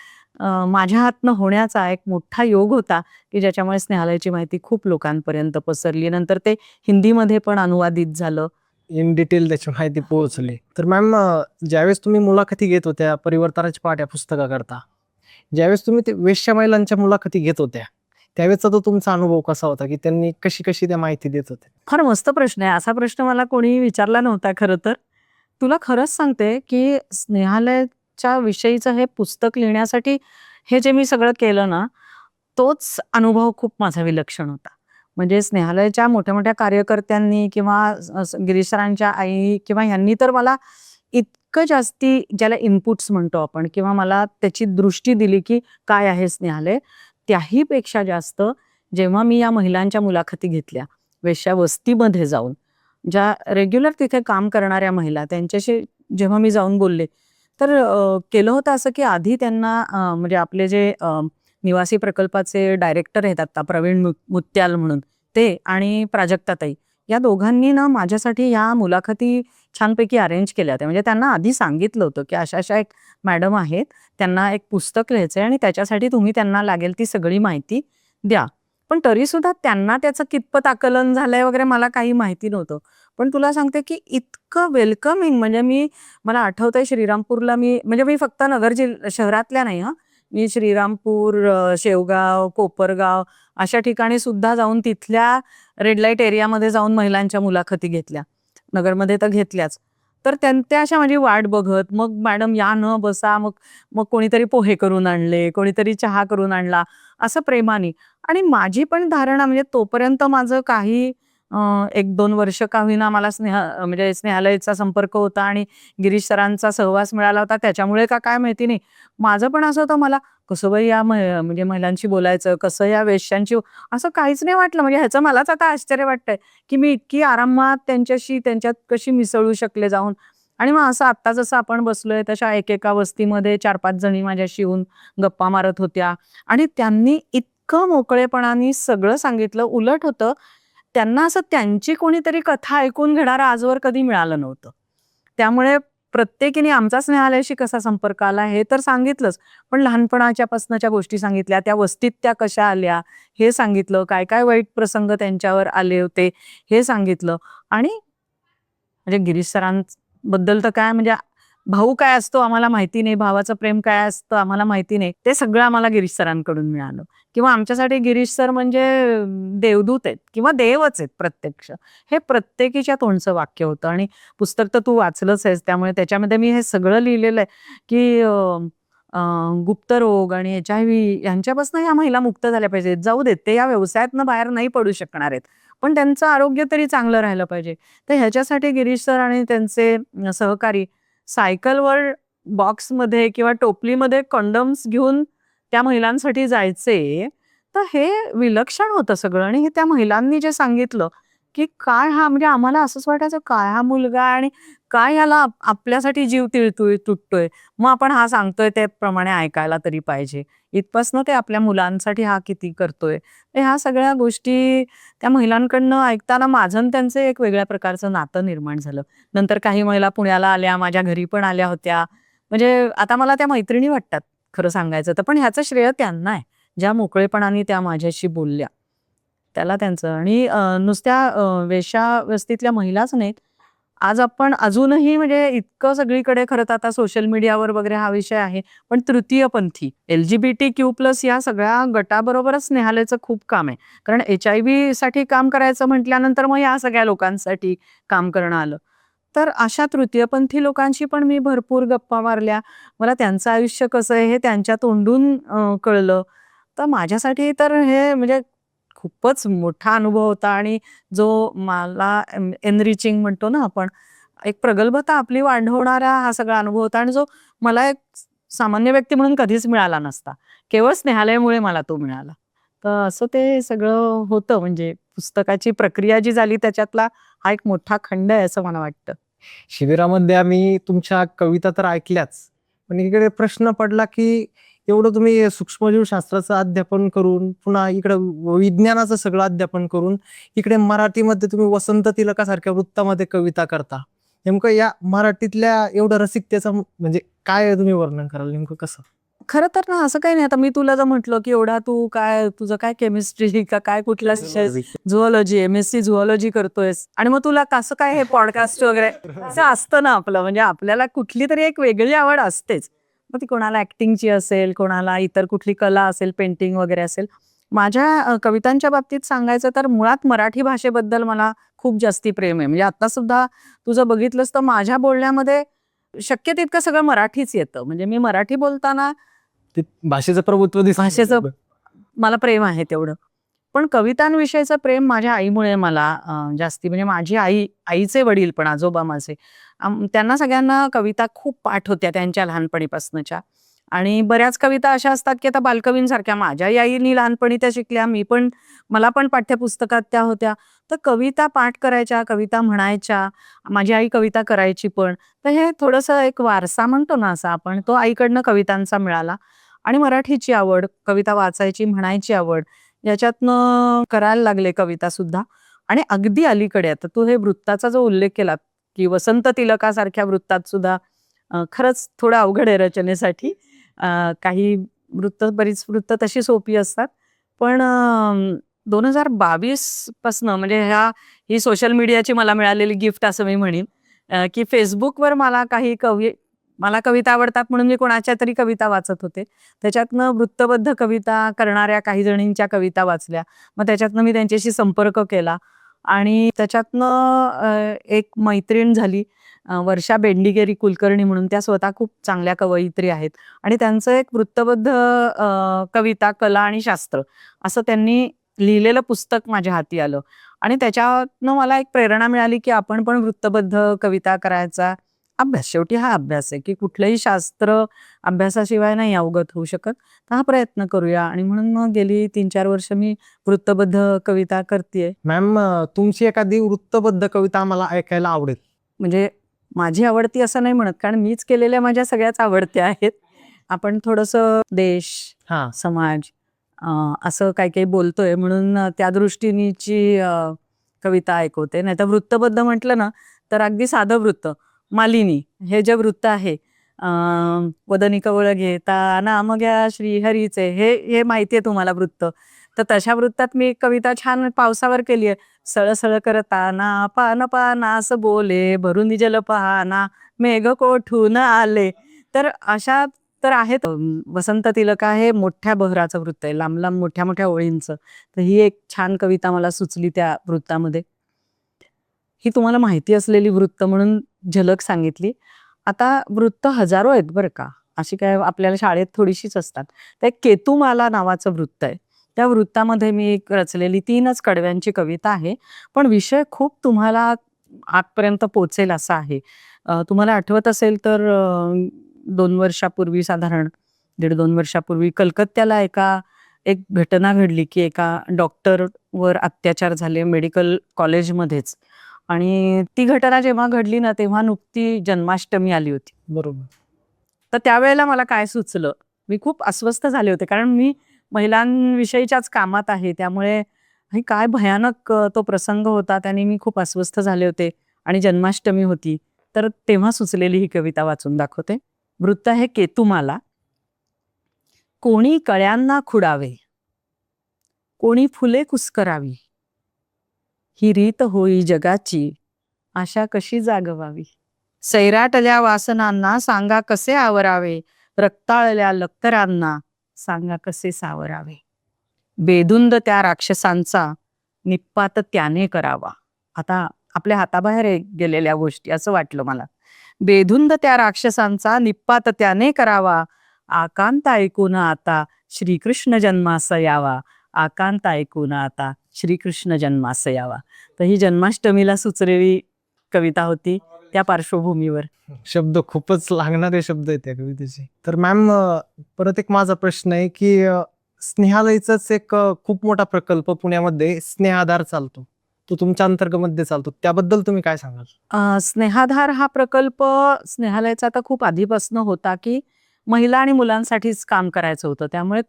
माझ्या हातनं होण्याचा एक मोठा योग होता की ज्याच्यामुळे स्नेहालयाची माहिती खूप लोकांपर्यंत पसरली. नंतर ते हिंदीमध्ये पण अनुवादित झालं. इन डिटेल त्याची माहिती पोहोचली. तर मॅम, ज्यावेळेस तुम्ही मुलाखती घेत होत्या परिवर्तनाची पाठ या पुस्तकाकरता, ज्यावेळेस तुम्ही ते वेश्या महिलांच्या मुलाखती घेत होत्या त्यावेळेसचा तो तुमचा अनुभव कसा होता की त्यांनी कशी कशी त्या माहिती देत होते? फार मस्त प्रश्न आहे. असा प्रश्न मला कोणी विचारला नव्हता खरं तर. तुला खरंच सांगते की स्नेहालयाच्या विषयीचं हे पुस्तक लिहिण्यासाठी हे जे मी सगळं केलं ना, तोच अनुभव खूप माझा विलक्षण होता. म्हणजे स्नेहालयाच्या मोठ्या मोठ्या कार्यकर्त्यांनी किंवा गिरीश सरांच्या आई किंवा ह्यांनी तर मला इतकं जास्ती ज्याला इनपुट्स म्हणतो आपण, किंवा मला त्याची दृष्टी दिली की काय आहे स्नेहालय, त्याही पेक्षा जास्त जेव्हा मी या महिलांच्या मुलाखती घेतल्या वेश्यावस्तीमध्ये जाऊन, ज्या रेग्युलर तिथे काम करणाऱ्या महिला त्यांच्याशी जेव्हा मी जाऊन बोलले, तर केलं होतं असं की आधी त्यांना म्हणजे आपले जे निवासी प्रकल्पाचे डायरेक्टर आहेत आता प्रवीण मुत्याल म्हणून, ते आणि प्राजक्ताताई या दोघांनी ना माझ्यासाठी या मुलाखती छानपैकी अरेंज केल्या होत्या. म्हणजे त्यांना आधी सांगितलं होतं की अशा अशा एक मॅडम आहेत, त्यांना एक पुस्तक लिहायचंय आणि त्याच्यासाठी तुम्ही त्यांना लागेल ती सगळी माहिती द्या. पण तरी सुद्धा त्यांना त्याचं कितपत आकलन झालंय वगैरे मला काही माहिती नव्हतं. पण तुला सांगते की इतकं वेलकमिंग, म्हणजे मला आठवतंय श्रीरामपूरला म्हणजे मी फक्त नगर शहरातल्या नाही हा, मी श्रीरामपूर, शेवगाव, कोपरगाव अशा ठिकाणी सुद्धा जाऊन तिथल्या रेड लाईट एरियामध्ये जाऊन महिलांच्या मुलाखती घेतल्या. नगरमध्ये तर घेतल्याच. तर त्या अशा माझी वाट बघत, मग मॅडम या न बसा, मग मग कोणीतरी पोहे करून आणले, कोणीतरी चहा करून आणला, असं प्रेमाने. आणि माझी पण धारणा म्हणजे तोपर्यंत माझं काही 1-2 वर्ष का होईना मला म्हणजे स्नेहालयाचा संपर्क होता आणि गिरीश सरांचा सहवास मिळाला होता, त्याच्यामुळे का काय माहिती नाही. माझं पण असं होतं, मला कसं बाई या म्हणजे महिलांशी बोलायचं, कसं या वेश्यांची, असं काहीच नाही वाटलं. म्हणजे ह्याचं मलाच आता आश्चर्य वाटतंय की मी इतकी आरामात त्यांच्यात कशी मिसळू शकले जाऊन. आणि मग असं आत्ता जसं आपण बसलोय तशा एकेका वस्तीमध्ये 4-5 जणी माझ्याशी येऊन गप्पा मारत होत्या आणि त्यांनी इतकं मोकळेपणाने सगळं सांगितलं. उलट होतं त्यांना असं त्यांची कोणीतरी कथा ऐकून घेणारं आजवर कधी मिळालं नव्हतं. त्यामुळे प्रत्येकीने आमचा स्नेहालयाशी कसा संपर्क आला हे तर सांगितलंच, पण लहानपणाच्यापासनच्या गोष्टी सांगितल्या, त्या वस्तीत त्या कशा आल्या हे सांगितलं, काय काय वाईट प्रसंग त्यांच्यावर आले होते हे सांगितलं. आणि म्हणजे गिरीश सरांबद्दल तर काय, म्हणजे भाऊ काय असतो आम्हाला माहिती नाही, भावाचं प्रेम काय असतं आम्हाला माहिती नाही, ते सगळं आम्हाला गिरीश सरांकडून मिळालं. किंवा आमच्यासाठी गिरीश सर म्हणजे देवदूत आहेत किंवा देवच आहेत प्रत्यक्ष, हे प्रत्येकीच्या तोंडचं वाक्य होतं. आणि पुस्तक तर तू वाचलंच आहेस, त्यामुळे त्याच्यामध्ये मी हे सगळं लिहिलेलं आहे की गुप्तरोग आणि HIV यांच्यापासून ह्या महिला मुक्त झाल्या पाहिजेत. जाऊ देत, ते या व्यवसायातनं बाहेर नाही पडू शकणार आहेत, पण त्यांचं आरोग्य तरी चांगलं राहिलं पाहिजे. तर ह्याच्यासाठी गिरीश सर आणि त्यांचे सहकारी सायकलवर बॉक्समध्ये किंवा टोपलीमध्ये कंडोम्स घेऊन त्या महिलांसाठी जायचे. तर हे विलक्षण होतं सगळं. आणि हे त्या महिलांनी जे सांगितलं की काय हा, म्हणजे आम्हाला असंच वाटायचं काय हा मुलगा आणि काय ह्याला आपल्यासाठी जीव तुटतोय, मग आपण हा सांगतोय त्याप्रमाणे ऐकायला तरी पाहिजे. इथपासनं ते आपल्या मुलांसाठी हा किती करतोय. तर ह्या सगळ्या गोष्टी त्या महिलांकडनं ऐकताना माझं आणि त्यांचं एक वेगळ्या प्रकारचं नातं निर्माण झालं. नंतर काही महिला पुण्याला आल्या, माझ्या घरी पण आल्या होत्या. म्हणजे आता मला त्या मैत्रिणी वाटतात खरं सांगायचं तर, पण ह्याचं श्रेय त्यांना आहे. ज्या मोकळेपणाने त्या माझ्याशी बोलल्या त्याला त्यांचं. आणि नुसत्या वेश्यावस्तीतल्या महिलाच नाहीत, आज आपण अजूनही म्हणजे इतकं सगळीकडे खरं तर आता सोशल मीडियावर वगैरे हा विषय आहे, पण तृतीयपंथी LGBTQ+ या सगळ्या गटाबरोबरच स्नेहालयाचं खूप काम आहे. कारण HIV साठी काम करायचं म्हटल्यानंतर मग या सगळ्या लोकांसाठी काम करणं आलं. तर अशा तृतीयपंथी लोकांशी पण मी भरपूर गप्पा मारल्या. मला त्यांचं आयुष्य कसं आहे हे त्यांच्या तोंडून कळलं. तर माझ्यासाठी तर हे म्हणजे खूपच मोठा अनुभव होता. आणि जो मला एनरिचिंग म्हणतो ना आपण, एक प्रगल्भता आपली वाढवणारा हा सगळा अनुभव होता. आणि जो मला एक सामान्य व्यक्ती म्हणून कधीच मिळाला नसता. केवळ स्नेहालयामुळे मला तो मिळाला. तर असं ते सगळं होतं. म्हणजे पुस्तकाची प्रक्रिया जी झाली त्याच्यातला हा एक मोठा खंड आहे असं मला वाटतं. शिबिरामध्ये आम्ही तुमच्या कविता तर ऐकल्याच, पण इकडे प्रश्न पडला की एवढं तुम्ही सूक्ष्मजीवशास्त्राचं अध्यापन करून, पुन्हा इकडं विज्ञानाचं सगळं अध्यापन करून, इकडे मराठीमध्ये तुम्ही वसंत तिलकासारख्या वृत्तामध्ये कविता करता. नेमकं या मराठीतल्या एवढं रसिकतेचं म्हणजे काय तुम्ही वर्णन कराल, नेमकं कसं? खरं तर ना असं काही नाही. आता मी तुला जर म्हटलं की एवढा तू काय, तुझं काय केमिस्ट्री का काय कुठला झुऑलॉजी MSc झुऑलॉजी करतोयस आणि मग तुला कसं काय हे पॉडकास्ट वगैरे असं असतं ना आपलं. म्हणजे आपल्याला कुठली तरी एक वेगळी आवड असतेच. मग ती कोणाला ऍक्टिंगची असेल, कोणाला इतर कुठली कला असेल, पेंटिंग वगैरे असेल. माझ्या कवितांच्या बाबतीत सांगायचं तर मुळात मराठी भाषेबद्दल मला खूप जास्ती प्रेम आहे. म्हणजे आता सुद्धा तुझं बघितलंस तर माझ्या बोलण्यामध्ये शक्य तितकं सगळं मराठीच येतं. म्हणजे मी मराठी बोलताना ते भाषेचं प्रभुत्व भाषेचं मला प्रेम आहे तेवढं. पण कवितांविषयीचं प्रेम माझ्या आईमुळे मला जास्ती. म्हणजे माझी आईचे वडील पण आजोबा माझे, त्यांना सगळ्यांना कविता खूप पाठ होत्या त्यांच्या लहानपणीपासनच्या. आणि बऱ्याच कविता अशा असतात की आता बालकवींसारख्या माझ्याही आईनी लहानपणी त्या शिकल्या, मला पण पाठ्यपुस्तकात त्या होत्या. तर कविता पाठ करायच्या, कविता म्हणायच्या. माझी आई कविता करायची पण. तर हे थोडंसं एक वारसा म्हणतो ना असा आपण, तो आईकडनं कवितांचा मिळाला. आणि मराठीची आवड, कविता वाचायची, म्हणायची आवड, याच्यातनं करायला लागले कविता सुद्धा. आणि अगदी अलीकडे आता तू हे वृत्ताचा जो उल्लेख केला की वसंत तिलकासारख्या वृत्तात सुद्धा खरंच थोडं अवघड आहे रचनेसाठी. काही बरीच वृत्त तशी सोपी असतात. पण 2022 पासनं म्हणजे ही सोशल मीडियाची मला मिळालेली गिफ्ट असं मी म्हणेन. की Facebookवर मला कविता आवडतात म्हणून मी कोणाच्या तरी कविता वाचत होते. त्याच्यातनं वृत्तबद्ध कविता करणाऱ्या काही जणींच्या कविता वाचल्या. मग त्याच्यातनं मी त्यांच्याशी संपर्क केला आणि त्याच्यातनं एक मैत्रीण झाली. वर्षा बेंडिगेरी कुलकर्णी म्हणून, त्या स्वतः खूप चांगल्या कवयित्री आहेत. आणि त्यांचं एक वृत्तबद्ध कविता, कला आणि शास्त्र असं त्यांनी लिहिलेलं पुस्तक माझ्या हाती आलं. आणि त्याच्यातनं मला एक प्रेरणा मिळाली की आपण पण वृत्तबद्ध कविता करायचा अभ्यास, शेवटी हा अभ्यास आहे की कुठलंही शास्त्र अभ्यासाशिवाय नाही अवगत होऊ शकत. तर हा प्रयत्न करूया. आणि म्हणून मग गेली 3-4 वर्ष मी वृत्तबद्ध कविता करतेय. मॅम, तुमची एखादी वृत्तबद्ध कविता आम्हाला ऐकायला आवडेल. म्हणजे माझी आवडती असं नाही म्हणत, कारण मीच केलेल्या माझ्या सगळ्याच आवडत्या आहेत. आपण थोडंसं देश, हा. समाज असं काही काही बोलतोय म्हणून त्या दृष्टीनीची कविता ऐकवते. नाहीतर वृत्तबद्ध म्हटलं ना तर अगदी साधं वृत्त. मालिनी हे जे वृत्त आहे, वदनी कवळ घेता नाम घ्या श्रीहरीचे, हे हे माहिती आहे तुम्हाला वृत्त. तर तशा वृत्तात मी एक कविता छान पावसावर केली आहे. सळसळ करताना पान पानास बोले, भरून जल पाहना मेघ कोठून आले. तर अशा तर आहेत. वसंत तिलका हे मोठ्या बहराचं वृत्त आहे, लांब लांब मोठ्या मोठ्या ओळींचं. तर ही एक छान कविता मला सुचली त्या वृत्तामध्ये. ही तुम्हाला माहिती असलेली वृत्त म्हणून झलक सांगितली. आता वृत्त हजारो आहेत बरं का, अशी काय आपल्याला शाळेत थोडीशीच असतात. तर एक केतुमाला नावाचं वृत्त आहे. त्या वृत्तामध्ये मी एक रचलेली 3च कडव्यांची कविता आहे, पण विषय खूप तुम्हाला आतपर्यंत पोचेल असा आहे. तुम्हाला आठवत असेल तर 2 वर्षापूर्वी, साधारण 1.5-2 वर्षापूर्वी कलकत्त्याला एक घटना घडली की एका डॉक्टरवर अत्याचार झाले मेडिकल कॉलेजमध्येच. आणि ती घटना जेव्हा घडली ना तेव्हा नुकती जन्माष्टमी आली होती. बरोबर. तर त्यावेळेला मला काय सुचलं, मी खूप अस्वस्थ झाले होते कारण मी महिलांविषयीच्याच कामात आहे. त्यामुळे हे काय भयानक तो प्रसंग होता, त्याने मी खूप अस्वस्थ झाले होते आणि जन्माष्टमी होती. तर तेव्हा सुचलेली ही कविता वाचून दाखवते. वृत्त आहे केतुमाला. कोणी कळ्यांना खुडावे, कोणी फुले कुस्करावी, ही रीत होई जगाची, आशा कशी जागवावी. सैराटल्या वासनांना सांगा कसे आवरावे, रक्ताळल्या लक्तरांना सांगा कसे सावरावे. बेधुंद त्या राक्षसांचा निप्पात त्याने करावा. आता आपल्या हाताबाहेर गेलेल्या गोष्टी असं वाटलं मला. बेधुंद त्या राक्षसांचा निप्पात त्याने करावा, आकांत ऐकून आता श्रीकृष्ण जन्मास यावा, आकांत ऐकून आता श्रीकृष्ण जन्मास यावा. तर ही जन्माष्टमीला सुचलेली कविता होती त्या पार्श्वभूमीवर. शब्द खूपच लागणारे शब्द आहेत त्या कवितेचे. तर मॅम, परत एक माझा प्रश्न आहे की स्नेहालयचाच एक खूप मोठा प्रकल्प पुण्यामध्ये स्नेहाधार चालतो, तो तुमच्या अंतर्गतमध्ये चालतो, त्याबद्दल तुम्ही काय सांगाल? स्नेहाधार हा प्रकल्प स्नेहालयाचा आता खूप आधीपासून होता की महिला आणि मुलांसाठीच काम करायचं होतं. त्यामुळे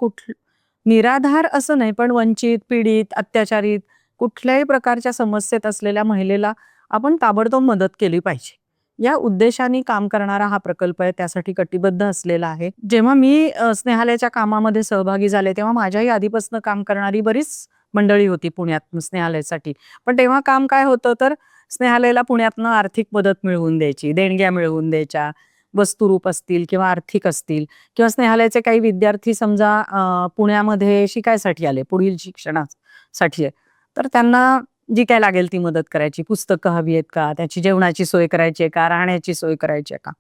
निराधार असं नाही, पण वंचित, पीडित, अत्याचारित कुठल्याही प्रकारच्या समस्येत असलेल्या महिलेला आपण ताबडतोब मदत केली पाहिजे, या उद्देशाने काम करणारा हा प्रकल्प आहे. त्यासाठी कटिबद्ध असलेला आहे. जेव्हा मी स्नेहालयाच्या कामामध्ये सहभागी झाले तेव्हा माझ्याही आधीपासून काम करणारी बरीच मंडळी होती पुण्यात स्नेहालयासाठी. पण तेव्हा काम काय होतं, तर स्नेहालयाला पुण्यातनं आर्थिक मदत मिळवून द्यायची, देणग्या मिळवून द्यायच्या, वस्तुरूप असतील किंवा आर्थिक असतील, किंवा स्नेहालयाचे काही विद्यार्थी समजा पुण्यामध्ये शिकायसाठी आले, पुढील शिक्षणासाठी, तर त्यांना जी काय लागेल ती मदत करायची. पुस्तकं हवी आहेत का, त्याची जेवणाची सोय करायची आहे का, राहण्याची सोय करायची आहे का,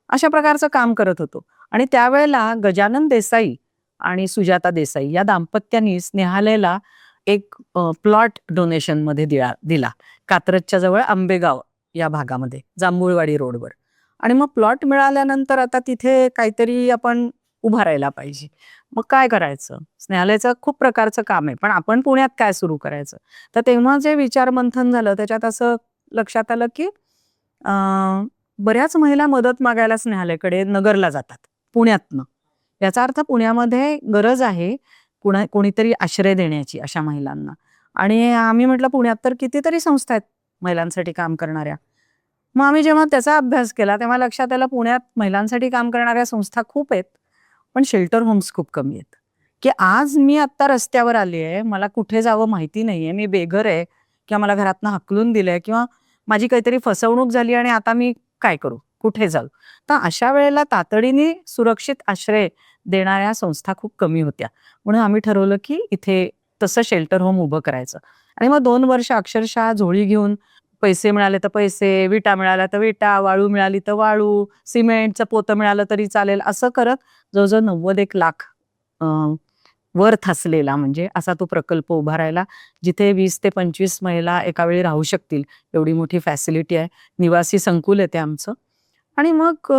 अशा प्रकारचं काम करत होतो. आणि त्यावेळेला गजानन देसाई आणि सुजाता देसाई या दाम्पत्यानी स्नेहालयाला एक प्लॉट डोनेशन मध्ये दिला कात्रजच्या जवळ आंबेगाव या भागामध्ये, जांभूळवाडी रोडवर. आणि मग प्लॉट मिळाल्यानंतर आता तिथे काहीतरी आपण उभारायला पाहिजे. मग काय करायचं, स्नेहालयाचं खूप प्रकारचं काम आहे, पण आपण पुण्यात काय सुरू करायचं. तर तेव्हा जे विचार मंथन झालं त्याच्यात असं लक्षात आलं की बऱ्याच महिला मदत मागायला स्नेहालयाकडे नगरला जातात पुण्यातनं. याचा अर्थ पुण्यामध्ये गरज आहे कोणीतरी आश्रय देण्याची अशा महिलांना. आणि आम्ही म्हटलं पुण्यात तर कितीतरी संस्था आहेत महिलांसाठी काम करणाऱ्या. मग आम्ही जेव्हा त्याचा अभ्यास केला तेव्हा लक्षात आलं पुण्यात महिलांसाठी काम करणाऱ्या संस्था खूप आहेत, पण शेल्टर होम्स खूप कमी आहेत. की आज मी आत्ता रस्त्यावर आली आहे, मला कुठे जावं माहिती नाहीये, मी बेघर आहे किंवा मला घरातनं हाकलून दिलंय किंवा माझी काहीतरी फसवणूक झाली आणि आता मी काय करू, कुठे जाऊ. तर अशा वेळेला तातडीने सुरक्षित आश्रय देणाऱ्या संस्था खूप कमी होत्या. म्हणून आम्ही ठरवलं की इथे तसं शेल्टर होम उभं करायचं. आणि मग 2 वर्ष अक्षरशः झोळी घेऊन, पैसे मिळाले तर पैसे, विटा मिळाल्या तर विटा, वाळू मिळाली तर वाळू, सिमेंटचं पोतं मिळालं तरी चालेल, असं करत जवळजवळ 90 लाख वर्थ असलेला म्हणजे असा तो प्रकल्प उभारायला, जिथे 20 ते 25 महिला एका वेळी राहू शकतील एवढी मोठी फॅसिलिटी आहे. निवासी संकुल आहे ते आमचं. आणि मग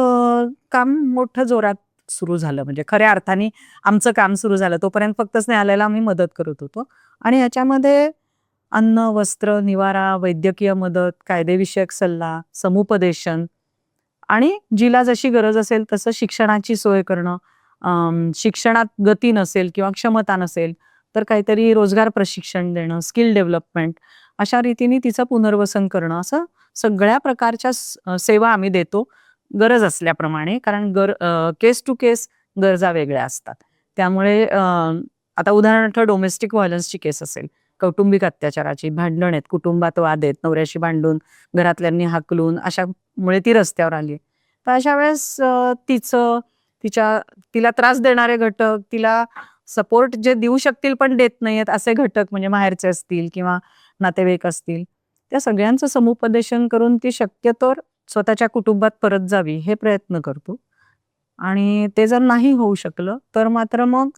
काम मोठं जोरात सुरू झालं, म्हणजे खऱ्या अर्थाने आमचं काम सुरू झालं. तोपर्यंत फक्त स्नेहालयाला आम्ही मदत करत होतो. आणि याच्यामध्ये अन्न, वस्त्र, निवारा, वैद्यकीय मदत, कायदेविषयक सल्ला, समुपदेशन आणि जिला जशी गरज असेल तसं शिक्षणाची सोय करणं. शिक्षणात गती नसेल किंवा क्षमता नसेल तर काहीतरी रोजगार प्रशिक्षण देणं, स्किल डेव्हलपमेंट, अशा रीतीने तिचं पुनर्वसन करणं, असं सगळ्या प्रकारच्या सेवा आम्ही देतो गरज असल्याप्रमाणे. कारण केस टू केस गरजा वेगळ्या असतात. त्यामुळे आता उदाहरणार्थ डोमेस्टिक व्हायलन्सची केस असेल, कौटुंबिक अत्याचाराची, भांडण आहेत, कुटुंबात वाद आहेत, नवऱ्याशी भांडून, घरातल्यांनी हाकलून, अशामुळे ती रस्त्यावर आली. तर अशा वेळेस तिला त्रास देणारे घटक, तिला सपोर्ट जे देऊ शकतील पण देत नाहीयेत असे घटक, म्हणजे माहेरचे असतील किंवा नातेवाईक असतील, त्या सगळ्यांचं समुपदेशन करून ती शक्यतोवर स्वतःच्या कुटुंबात परत जावी हे प्रयत्न करतो. आणि ते जर नाही होऊ शकलं तर मात्र मग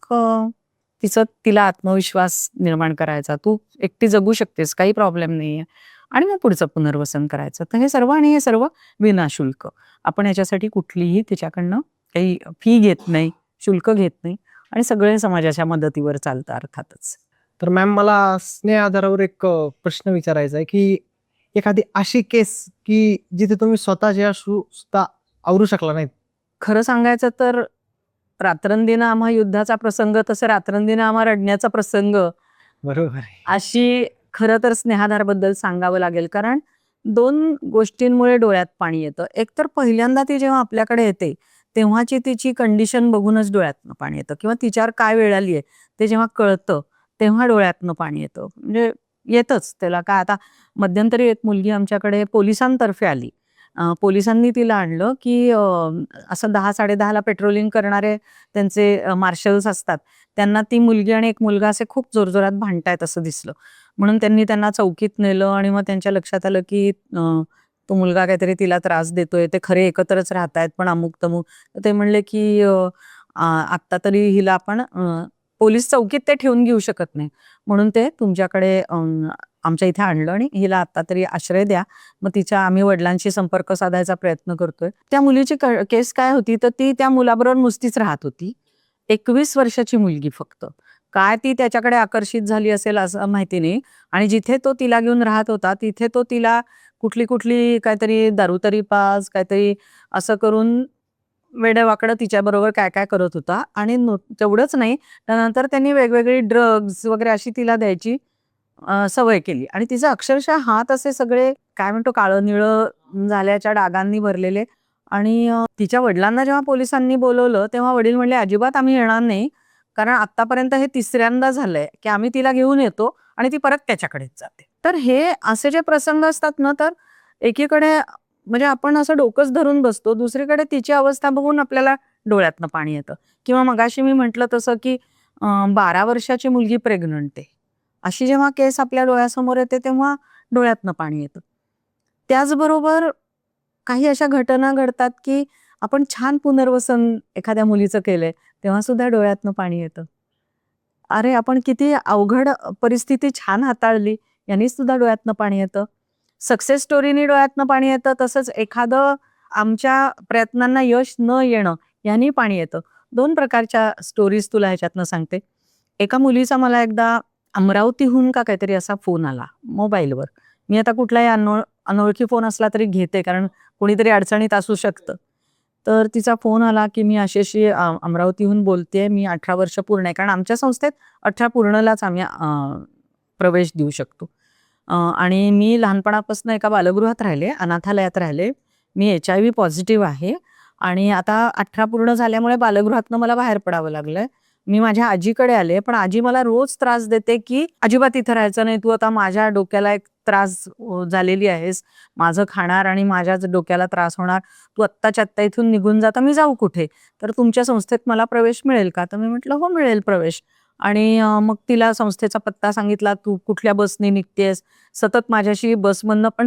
तिला आत्मविश्वास निर्माण करायचा, तू एकटी जगू शकतेस, काही प्रॉब्लेम नाहीये, आणि मग पुढचं पुनर्वसन करायचं. तर हे सर्व विनाशुल्क. आपण याच्यासाठी कुठलीही तिच्याकडनं काही फी घेत नाही, शुल्क घेत नाही, आणि सगळे समाजाच्या मदतीवर चालतं अर्थातच. तर मॅम, मला स्नेह आधारावर एक प्रश्न विचारायचा आहे की एखादी अशी केस की जिथे तुम्ही स्वतःच्या सुद्धा आवरू शकला नाहीत? खरं सांगायचं तर रात्रंदिना आम्हा युद्धाचा प्रसंग, तसं रात्रंदिना आम्हा रडण्याचा प्रसंग, बरोबर आहे. अशी खरं तर स्नेहाधारबद्दल सांगावं लागेल. कारण 2 गोष्टींमुळे डोळ्यात पाणी येतं. एक तर पहिल्यांदा ती जेव्हा आपल्याकडे येते तेव्हाची तिची कंडिशन बघूनच डोळ्यातनं पाणी येतं, किंवा तिच्यावर काय वेळ आली आहे ते जेव्हा कळतं तेव्हा डोळ्यातनं पाणी येतं. म्हणजे येतच त्याला काय. आता मध्यंतरी एक मुलगी आमच्याकडे पोलिसांतर्फे आली. पोलिसांनी तिला आणलं की असं 10-10:30ला पेट्रोलिंग करणारे त्यांचे मार्शल्स असतात, त्यांना ती मुलगी आणि एक मुलगा असे खूप जोरजोरात भांडतायत असं दिसलं. म्हणून त्यांनी त्यांना चौकीत नेलं, आणि मग त्यांच्या लक्षात आलं की तो मुलगा काहीतरी तिला त्रास देतोय, ते खरे एकत्रच राहतायत पण अमुक तमुक. तर ते म्हणले की आत्ता तरी हिला आपण पोलीस चौकीत ते ठेवून घेऊ शकत नाही, म्हणून ते तुमच्याकडे आमच्या इथे आणलं, आणि हिला आत्ता तरी आश्रय द्या. मग आम्ही वडिलांशी संपर्क साधायचा प्रयत्न करतोय. त्या मुलीची केस काय होती, तर ती त्या मुलाबरोबर नुसतीच राहत होती. 21 वर्षाची मुलगी फक्त. काय ती त्याच्याकडे आकर्षित झाली असेल असं माहिती नाही, आणि जिथे तो तिला घेऊन राहत होता तिथे तो तिला कुठली कुठली काहीतरी दारूतरी पास काहीतरी असं करून वेडं-वाकडं तिच्याबरोबर काय काय करत होता. आणि तेवढंच नाही, त्यानंतर त्यांनी वेगवेगळी ड्रग्ज वगैरे अशी तिला द्यायची सवय केली, आणि तिचे अक्षरशः हात असे सगळे काय म्हणतो काळं निळं झाल्याच्या डागांनी भरलेले. आणि तिच्या वडिलांना जेव्हा पोलिसांनी बोलवलं तेव्हा वडील म्हणले, अजिबात आम्ही येणार नाही, कारण आतापर्यंत हे 3ऱ्यांदा झालंय की आम्ही तिला घेऊन येतो आणि ती परत त्याच्याकडेच जाते. तर हे असे जे प्रसंग असतात ना, तर एकीकडे म्हणजे आपण असं डोकंच धरून बसतो, दुसरीकडे तिची अवस्था बघून आपल्याला डोळ्यातनं पाणी येतं. किंवा मगाशी मी म्हटलं तसं की 12 वर्षाची मुलगी प्रेग्नंट आहे, अशी जेव्हा केस आपल्या डोळ्यासमोर येते तेव्हा डोळ्यातनं पाणी येतं. त्याचबरोबर काही अशा घटना घडतात की आपण छान पुनर्वसन एखाद्या मुलीचं केलंय तेव्हा सुद्धा डोळ्यातनं पाणी येतं. अरे, आपण किती अवघड परिस्थिती छान हाताळली, यांनी सुद्धा डोळ्यातनं पाणी येतं. सक्सेस स्टोरीनी डोळ्यातनं पाणी येतं, तसंच एखादं आमच्या प्रयत्नांना यश न येणं यांनी पाणी येतं. 2 प्रकारच्या स्टोरीज तुला ह्याच्यातनं सांगते. एका मुलीचा मला एकदा अमरावतीहून का काहीतरी असा फोन आला मोबाईलवर. मी आता कुठलाही अनोळखी फोन असला तरी घेते, कारण कोणीतरी अडचणीत असू शकतं. तर तिचा फोन आला की मी अशी अमरावतीहून बोलतेय, मी 18 वर्ष पूर्ण आहे, कारण आमच्या संस्थेत 18 पूर्णलाच आम्ही प्रवेश देऊ शकतो. आणि मी लहानपणापासून एका बालगृहात राहिले, अनाथालयात राहिले. मी HIV पॉझिटिव्ह आहे, आणि आता 18 पूर्ण झाल्यामुळे बालगृहातनं मला बाहेर पडावं लागलंय. मी माझ्या आजीकडे आले, पण आजी मला रोज त्रास देते की अजिबात इथं राहायचं नाही, तू आता माझ्या डोक्याला एक त्रास झालेली आहेस, माझं खाणार आणि माझ्याच डोक्याला त्रास होणार, तू आत्ताच्या आत्ता इथून निघून जाता, मी जाऊ कुठे, तर तुमच्या संस्थेत मला प्रवेश मिळेल का? तर मी म्हटलं हो मिळेल प्रवेश. आणि मग तिला संस्थेचा पत्ता सांगितला, तू कुठल्या बसने निघतेस, सतत माझ्याशी बसमधनं पण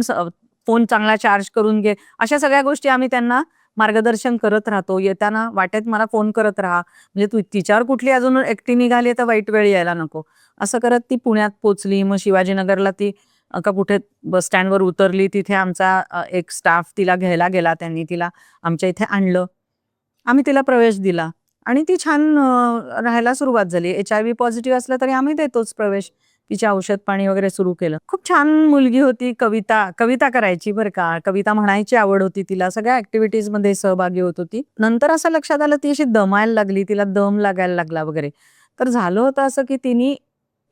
फोन चांगला चार्ज करून घे, अशा सगळ्या गोष्टी आम्ही त्यांना मार्गदर्शन करत राहतो. येताना वाटेत मला फोन करत राहा, म्हणजे तू तिच्यावर कुठली अजून एकटी निघाली तर वाईट वेळ यायला नको. असं करत ती पुण्यात पोचली. मग शिवाजीनगरला ती का कुठे बस स्टँडवर उतरली, तिथे आमचा एक स्टाफ तिला घ्यायला गेला, त्यांनी तिला आमच्या इथे आणलं, आम्ही तिला प्रवेश दिला, आणि ती छान राहायला सुरुवात झाली. HIV पॉझिटिव्ह असलं तरी आम्ही देतोच प्रवेश. तिचे औषध पाणी वगैरे सुरू केलं. खूप छान मुलगी होती. कविता करायची बरं का, कविता म्हणायची आवड होती तिला, सगळ्या ऍक्टिव्हिटीज मध्ये सहभागी होत होती. नंतर असं लक्षात आलं ती अशी दमायला लागली, तिला दम लागायला लागला वगैरे. तर झालं होतं असं की तिने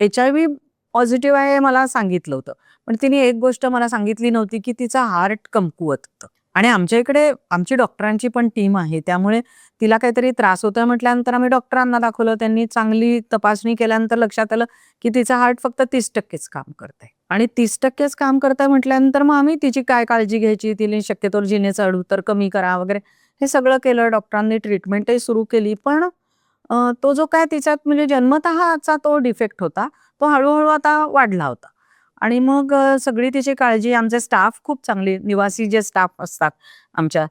HIV पॉझिटिव्ह आहे मला सांगितलं होतं, पण तिने एक गोष्ट मला सांगितली नव्हती की तिचा हार्ट कमकुवत होतं. आणि आमच्या इकडे आमची डॉक्टरांची पण टीम आहे, त्यामुळे तिला काहीतरी त्रास होतोय म्हटल्यानंतर आम्ही डॉक्टरांना दाखवलं. त्यांनी चांगली तपासणी केल्यानंतर लक्षात आलं की तिचा हार्ट फक्त 30%च काम करतंय. आणि 30%च काम करतंय म्हटल्यानंतर मग आम्ही तिची काय काळजी घ्यायची, तिने शक्यतोवर जिने चढ-उतर कमी करा वगैरे हे सगळं केलं. डॉक्टरांनी ट्रीटमेंटही सुरू केली. पण तो जो काय तिच्यात म्हणजे जन्मतःचा तो डिफेक्ट होता, तो हळू आता वाढला होता. आणि मग सगळी तिची काळजी, आमचे स्टाफ खूप चांगले, निवासी जे स्टाफ असतात आमच्या,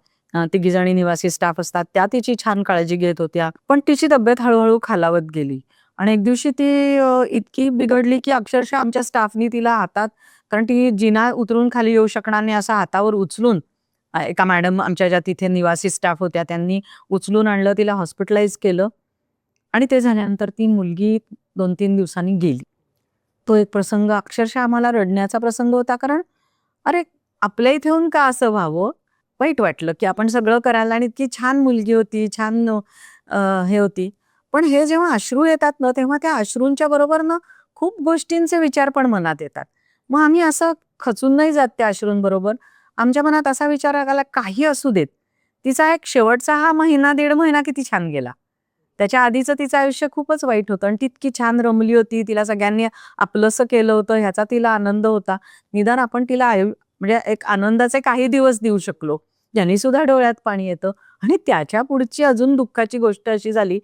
तिघीजणी निवासी स्टाफ असतात, त्या तिची छान काळजी घेत होत्या. पण तिची तब्येत हळूहळू खालावत गेली. आणि एक दिवशी ती इतकी बिघडली की अक्षरशः आमच्या स्टाफनी तिला हातात, कारण ती जिना उतरून खाली येऊ शकणार नाही, असा हातावर उचलून एका मॅडम आमच्या ज्या तिथे निवासी स्टाफ होत्या त्यांनी उचलून आणलं, तिला हॉस्पिटलाइज केलं. आणि ते झाल्यानंतर ती मुलगी 2-3 दिवसांनी गेली. तो एक प्रसंग अक्षरशः आम्हाला रडण्याचा प्रसंग होता. कारण अरे, आपल्या इथे येऊन का असं व्हावं? वाईट वाटलं की आपण सगळं करायला, आणि इतकी छान मुलगी होती, छान हे होती. पण हे जेव्हा अश्रू येतात ना, तेव्हा त्या अश्रूंच्या बरोबर ना खूप गोष्टींचे विचार पण मनात येतात. मग आम्ही असं खचून नाही जात त्या अश्रूंबरोबर. आमच्या मनात असा विचार आला, काही असू देत. तिचा एक शेवटचा हा महिना, 1.5 महिना किती छान गेला. त्याच्या आधीचं तिचं आयुष्य खूपच वाईट होतं आणि ती इतकी छान रमली होती. तिला सगळ्यांनी आपलंसं केलं होतं, ह्याचा तिला आनंद होता. निदान आपण तिला म्हणजे एक आनंदाचे काही दिवस देऊ शकलो, ज्यांनी सुद्धा डोळ्यात पाणी येतं. आणि त्याच्या पुढची अजून दुःखाची गोष्ट अशी झाली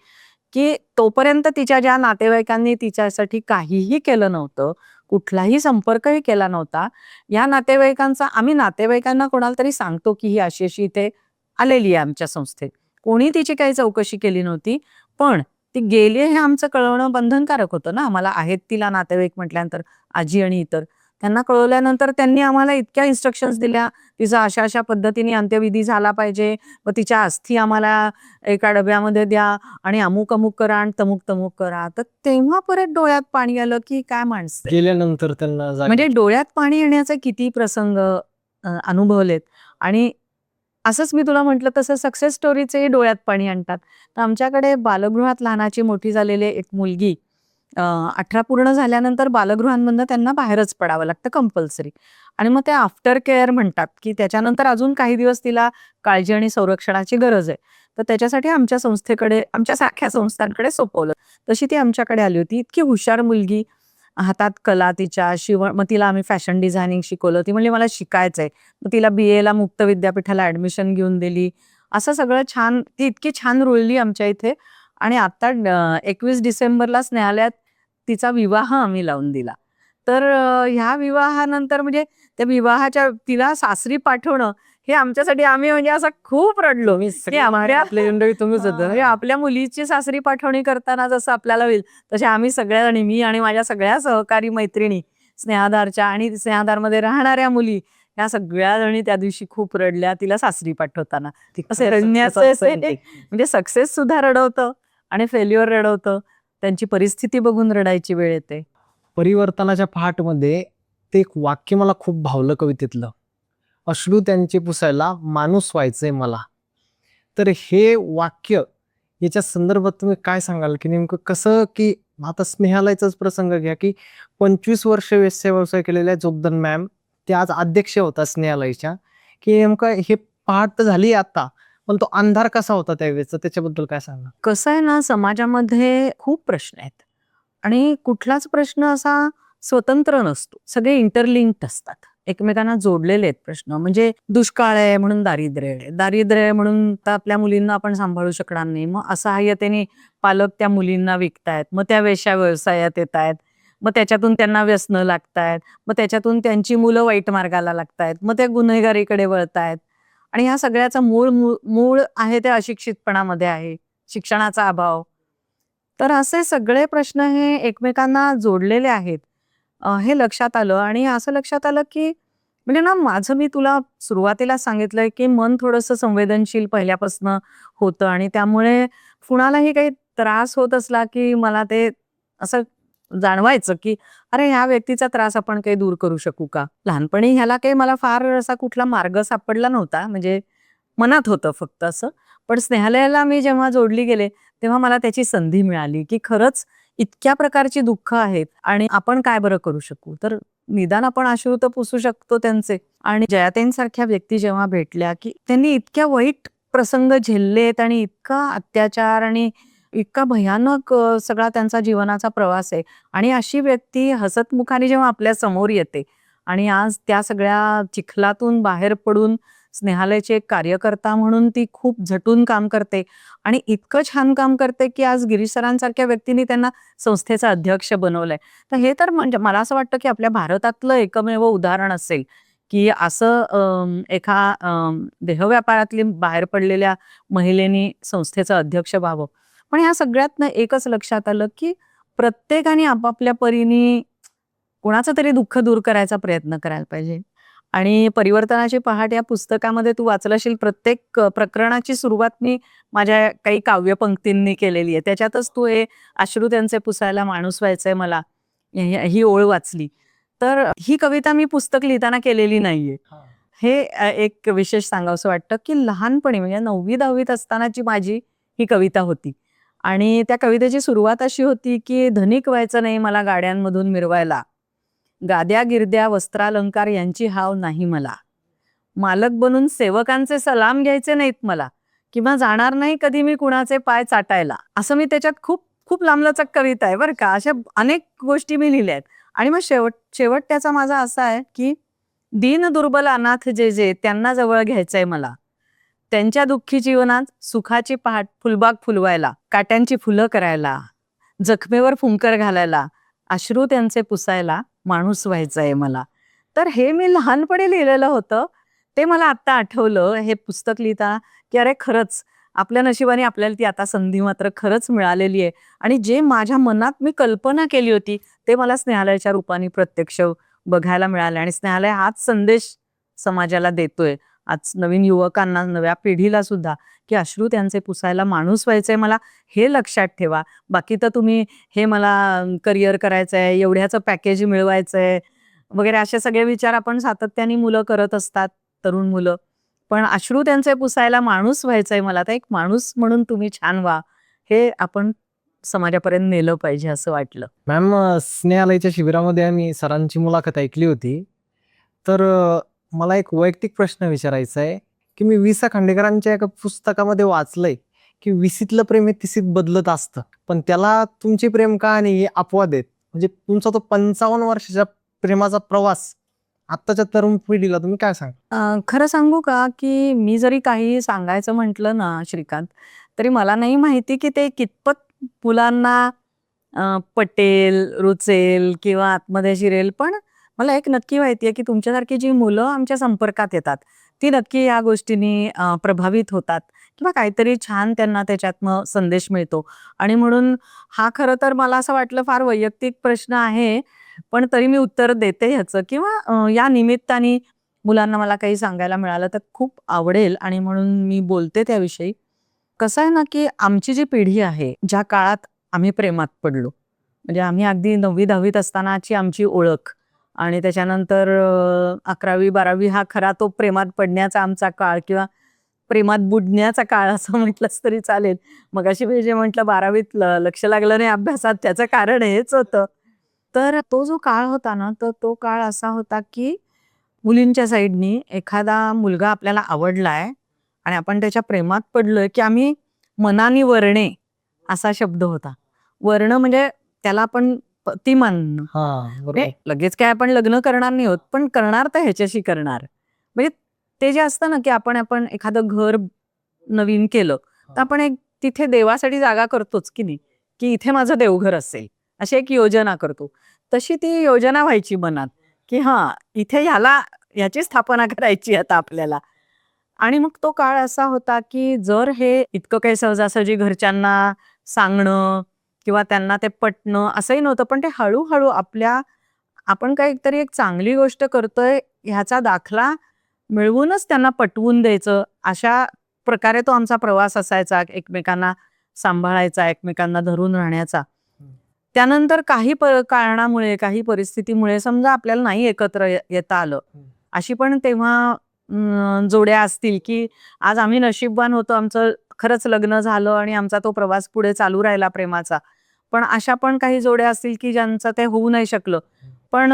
की तोपर्यंत तिच्या ज्या नातेवाईकांनी तिच्यासाठी काहीही केलं नव्हतं, कुठलाही संपर्कही केला नव्हता, या नातेवाईकांचा, आम्ही नातेवाईकांना कोणाला तरी सांगतो की ही अशी इथे आलेली आहे आमच्या संस्थेत. कोणी तिची काही चौकशी केली नव्हती. पण ती गेली हे आमचं कळवणं बंधनकारक होतं ना. आम्हाला आहेत तिला नातेवाईक म्हटल्यानंतर, आजी आणि इतर. त्यांना कळवल्यानंतर त्यांनी आम्हाला इतक्या इन्स्ट्रक्शन्स दिल्या, तिचा अशा पद्धतीने अंत्यविधी झाला पाहिजे, व तिच्या अस्थी आम्हाला एका डब्यामध्ये द्या, आणि अमुक करा आणि तमुक करा. तर तेव्हा परत डोळ्यात पाणी आलं की काय माणसं आहे. गेल्यानंतर त्यांना म्हणजे डोळ्यात पाणी येण्याचे किती प्रसंग अनुभवलेत. आणि असंच मी तुला म्हटलं तसं सक्सेस स्टोरीचे डोळ्यात पाणी आणतात. तर आमच्याकडे बालगृहात लहानाची मोठी झालेली एक मुलगी, 18 पूर्ण झाल्यानंतर बालगृहांमधनं त्यांना बाहेरच पडावं लागतं कंपल्सरी. आणि मग ते आफ्टर केअर म्हणतात की त्याच्यानंतर अजून काही दिवस तिला काळजी आणि संरक्षणाची गरज आहे. तर त्याच्यासाठी आमच्या संस्थेकडे, आमच्या सारख्या संस्थांकडे सोपवलं. तशी ती आमच्याकडे आली होती. इतकी हुशार मुलगी, हातात कला तिच्या, मग तिला आम्ही फॅशन डिझायनिंग शिकवलं. ती म्हणली मला शिकायचंय. मग तिला BA ला मुक्त विद्यापीठाला ऍडमिशन घेऊन दिली. असं सगळं छान, ती इतकी छान रुळली आमच्या इथे. आणि आता 21 डिसेंबरला स्नेहालयात तिचा विवाह आम्ही लावून दिला. तर ह्या विवाहानंतर म्हणजे त्या विवाहाच्या तिला सासरी पाठवणं हे आमच्यासाठी, आम्ही म्हणजे असं खूप रडलो. की आपल्या मंडळी तुम्हीच होतं म्हणजे ना? आपल्या मुलीची सासरी पाठवणी करताना जसं आपल्याला होईल, तसे आम्ही सगळ्या, मी आणि माझ्या सगळ्या सहकारी मैत्रिणी स्नेहाधारच्या आणि स्नेहाधारमध्ये राहणाऱ्या मुली, ह्या सगळ्या जणी त्या दिवशी खूप रडल्या तिला सासरी पाठवताना. असं रडण्याचं म्हणजे सक्सेस सुद्धा रडवतं आणि फेल्युअर रडवतं. त्यांची परिस्थिती बघून रडायची वेळ येते. परिवर्तनाच्या पहाटमध्ये ते एक वाक्य मला खूप भावलं कवितेतलं, अश्रू त्यांचे पुसायला माणूस व्हायचंय मला. तर हे वाक्य याच्या संदर्भात तुम्ही काय सांगाल की नेमकं कसं, की आता स्नेहालयाचाच प्रसंग घ्या की 25 वर्ष वेश्या व्यवसाय केलेल्या जोगदन मॅम त्या आज अध्यक्ष होता स्नेहालयाच्या, की नेमकं हे पहाट तर झाली आता, पण तो अंधार कसा होता त्यावेळेचा, त्याच्याबद्दल काय सांगा? कसं आहे ना, समाजामध्ये खूप प्रश्न आहेत आणि कुठलाच प्रश्न असा स्वतंत्र नसतो. सगळे इंटरलिंक्ड असतात, एकमेकांना जोडलेले आहेत प्रश्न. म्हणजे दुष्काळ आहे म्हणून दारिद्र्य आहे, दारिद्र्य आहे म्हणून तर आपल्या मुलींना आपण सांभाळू शकणार नाही, मग असहाय्यतेने पालक त्या मुलींना विकतायत, मग त्या वेश्या व्यवसायात येत आहेत, मग त्याच्यातून त्यांना व्यसनं लागतायत, मग त्याच्यातून त्यांची मुलं वाईट मार्गाला लागतायत, मग त्या गुन्हेगारीकडे वळतायत. आणि ह्या सगळ्याचं मूळ मूळ आहे ते अशिक्षितपणामध्ये आहे, शिक्षणाचा अभाव. तर असे सगळे प्रश्न हे एकमेकांना जोडलेले आहेत, हे लक्षात आलं. आणि असं लक्षात आलं की म्हणजे ना, माझं, मी तुला सुरुवातीला सांगितलंय की मन थोडंसं संवेदनशील पहिल्यापासनं होतं आणि त्यामुळे कुणालाही काही त्रास होत असला की मला ते असं जाणवायचं की अरे, ह्या व्यक्तीचा त्रास आपण काही दूर करू शकू का. लहानपणी ह्याला काही मला फार असा कुठला मार्ग सापडला नव्हता, म्हणजे मनात होतं फक्त असं. पण स्नेहालयाला मी जेव्हा जोडली गेले तेव्हा मला त्याची संधी मिळाली की खरंच इतक्या प्रकारची दुःख आहेत आणि आपण काय बरं करू शकू. तर निदान आपण अश्रू तर पुसू शकतो त्यांचे. आणि जयाताईंसारख्या व्यक्ती जेव्हा भेटल्या, की त्यांनी इतक्या वाईट प्रसंग झेललेत आणि इतका अत्याचार आणि इतका भयानक सगळा त्यांचा जीवनाचा प्रवास आहे. आणि अशी व्यक्ती हसतमुखाने जेव्हा आपल्या समोर येते आणि आज त्या सगळ्या चिखलातून बाहेर पडून स्नेहालयाची एक कार्यकर्ता म्हणून ती खूप झटून काम करते आणि इतकं छान काम करते, की आज गिरीश सरांसारख्या व्यक्तींनी त्यांना संस्थेचा अध्यक्ष बनवलंय. तर हे तर म्हणजे मला असं वाटतं, की आपल्या भारतातलं एकमेव उदाहरण असेल, की असं एका देहव्यापारातली बाहेर पडलेल्या महिलेनी संस्थेचं अध्यक्ष व्हावं. पण ह्या सगळ्यातनं एकच लक्षात आलं, की प्रत्येकाने आपापल्या परीने कोणाचं तरी दुःख दूर करायचा प्रयत्न करायला पाहिजे. आणि परिवर्तनाची पहाट या पुस्तकामध्ये तू वाचलं असेल, प्रत्येक प्रकरणाची सुरुवात मी माझ्या काही काव्यपंक्तींनी केलेली आहे. त्याच्यातच तू हे अश्रू त्यांचे पुसायला माणूस व्हायचंय मला, ही ओळ वाचली. तर ही कविता मी पुस्तक लिहिताना केलेली नाहीये. हे एक विशेष सांगावसं वाटतं, की लहानपणी म्हणजे 9वी-10वीत असतानाची माझी ही कविता होती. आणि त्या कवितेची सुरुवात अशी होती, की धनिक व्हायचं नाही मला गाड्यांमधून मिरवायला. गाद्या गिरद्या वस्त्रालंकार यांची हाव नाही मला. मालक बनून सेवकांचे सलाम घ्यायचे नाहीत मला, किंवा जाणार नाही कधी मी कुणाचे पाय चाटायला. असं मी त्याच्यात खूप खूप लांबलचक कविता आहे बरं का. अशा अनेक गोष्टी मी लिहिल्या आहेत. आणि मग शेवट शेवट त्याचा माझा असा आहे, की दीन दुर्बल अनाथ जे जे त्यांना जवळ घ्यायचंय मला. त्यांच्या दुःखी जीवनात सुखाची पहाट फुलबाग फुलवायला, काट्यांची फुलं करायला, जखमेवर फुंकर घालायला, अश्रू त्यांचे पुसायला माणूस व्हायचंय मला. तर हे मी लहानपणी लिहिलेलं होतं. ते मला आत्ता आठवलं हे पुस्तक लिहिताना, की अरे खरंच आपल्या नशिबाने आपल्याला ती आता संधी मात्र खरंच मिळालेली आहे. आणि जे माझ्या मनात मी कल्पना केली होती, ते मला स्नेहालयाच्या रूपाने प्रत्यक्ष बघायला मिळालं. आणि स्नेहालय हाच संदेश समाजाला देतोय. आज नवीन युवकांना, नव्या पिढीला सुद्धा, की अश्रू त्यांचे पुसायला माणूस व्हायचंय मला, हे लक्षात ठेवा. बाकी तर तुम्ही हे मला करिअर करायचंय, एवढ्याचं पॅकेज मिळवायचंय वगैरे असे सगळे विचार आपण सातत्याने मुलं करत असतात, तरुण मुलं. पण अश्रू त्यांचे पुसायला माणूस व्हायचंय मला, तर एक माणूस म्हणून तुम्ही छान व्हा. हे आपण समाजापर्यंत नेलं पाहिजे असं वाटलं. मॅम, स्नेहालयाच्या शिबिरामध्ये आम्ही सरांची मुलाखत ऐकली होती. तर मला एक वैयक्तिक प्रश्न विचारायचा आहे, की मी वि. स. खांडेकरांच्या एका पुस्तकामध्ये वाचलंय, की विसीतलं प्रेम हे तिसीत बदलत असतं, पण त्याला तुमची प्रेम कहाणी ही अपवाद आहेत. म्हणजे तुमचा तो 55 वर्षाच्या प्रेमाचा प्रवास आत्ताच्या तरुण पिढीला तुम्ही काय सांगा? खरं सांगू का, की मी जरी काही सांगायचं म्हटलं ना श्रीकांत, तरी मला नाही माहिती की ते कितपत मुलांना पटेल, रुचेल किंवा आतमध्ये शिरेल. पण मला एक नक्की माहिती आहे, की तुमच्यासारखी जी मुलं आमच्या संपर्कात येतात, ती नक्की या गोष्टींनी प्रभावित होतात किंवा काहीतरी छान त्यांना त्याच्यातनं संदेश मिळतो. आणि म्हणून हा खरं तर मला असं वाटलं फार वैयक्तिक प्रश्न आहे, पण तरी मी उत्तर देते ह्याचं. किंवा या निमित्ताने मुलांना मला काही सांगायला मिळालं तर खूप आवडेल आणि म्हणून मी बोलते त्याविषयी. कसं आहे ना, की आमची जी पिढी आहे, ज्या काळात आम्ही प्रेमात पडलो, म्हणजे आम्ही अगदी 9वी-10वीत असतानाची आमची ओळख आणि त्याच्यानंतर 11वी-12वी हा खरा तो प्रेमात पडण्याचा आमचा काळ किंवा प्रेमात बुडण्याचा काळ असं म्हटलंच तरी चालेल. मगाशी मी जे म्हटलं 12वीत लक्ष लागलं नाही अभ्यासात, त्याचं कारण हेच होतं. तर तो जो काळ होता ना, तर तो काळ असा होता, की मुलींच्या साईडनी एखादा मुलगा आपल्याला आवडलाय आणि आपण त्याच्या प्रेमात पडलोय, की आम्ही मनाने वरणे असा शब्द होता. वर्ण म्हणजे त्याला आपण पती मानणं. हा, बरोबर. म्हणजे लगेच काय आपण लग्न करणार नाही आहोत, पण करणार तर ह्याच्याशी करणार. म्हणजे ते जे असतं ना, की आपण आपण एखादं घर नवीन केलं, तर आपण एक तिथे देवासाठी जागा करतोच की नाही, की इथे माझं देवघर असेल, अशी एक योजना करतो. तशी ती योजना व्हायची मनात, की हां, इथे ह्याची स्थापना करायची आता आपल्याला. आणि मग तो काळ असा होता, की जर हे इतकं काही सहजासहजी घरच्यांना सांगणं किंवा त्यांना ते पटणं असंही नव्हतं. पण ते हळू-हळू आपण काहीतरी एक चांगली गोष्ट करतोय ह्याचा दाखला मिळवूनच त्यांना पटवून द्यायचं, अशा प्रकारे तो आमचा प्रवास असायचा. एकमेकांना सांभाळायचा, एकमेकांना धरून राहण्याचा. त्यानंतर काही कारणामुळे, काही परिस्थितीमुळे समजा आपल्याला नाही एकत्र येता आलं. अशी पण तेव्हा जोड्या असतील, की आज आम्ही नशीबवान होतो, आमचं खरंच लग्न झालं आणि आमचा तो प्रवास पुढे चालू राहिला प्रेमाचा. पण अशा पण काही जोड्या असतील, की ज्यांचं ते होऊ नाही शकलं. पण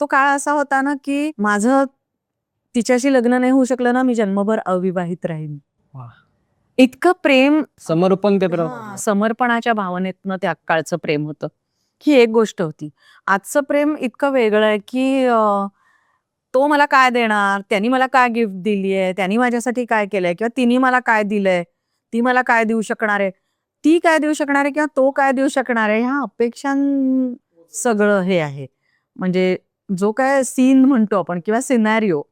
तो काळ असा होता ना की माझं तिच्याशी लग्न नाही होऊ शकलं ना, मी जन्मभर अविवाहित राहीन. वा. इतकं प्रेम, समर्पण ते समर्पणाच्या भावनेतनं त्या काळचं प्रेम होतं. ही एक गोष्ट होती. आजचं प्रेम इतकं वेगळं आहे की तो मला काय देणार, त्यांनी मला काय गिफ्ट दिलीये, त्यांनी माझ्यासाठी काय केलंय किंवा तिने मला काय दिलंय, ती मला काय देऊ शकणार आहे, ती काय देऊ शकणार आहे किंवा तो काय देऊ शकणार आहे, ह्या अपेक्षां सगळं हे आहे. म्हणजे जो काय सीन म्हणतो आपण किंवा सिनॅरिओ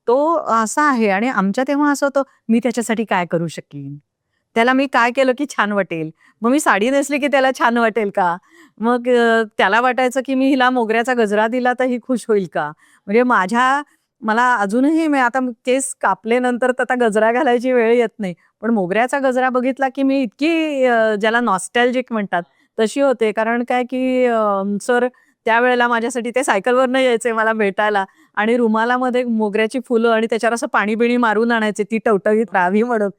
तो असा आहे. आणि आमच्या तेव्हा असं होतं, मी त्याच्यासाठी काय करू शकीन, त्याला मी काय केलं की छान वाटेल, मग मी साडी नेसली की त्याला छान वाटेल का, मग त्याला वाटायचं की मी हिला मोगऱ्याचा गजरा दिला तर ही खुश होईल का. म्हणजे मला अजूनही आता केस कापल्यानंतर तर आता गजरा घालायची वेळ येत नाही, पण मोगऱ्याचा गजरा बघितला की मी इतकी ज्याला नॉस्टॅल्जिक म्हणतात तशी होते. कारण काय की सर त्यावेळेला माझ्यासाठी ते सायकलवरनं यायचे मला भेटायला आणि रुमालामध्ये मोगऱ्याची फुलं आणि त्याच्यावर असं पाणी बिणी मारून आणायचे ती टवटवीत राहावी म्हणून.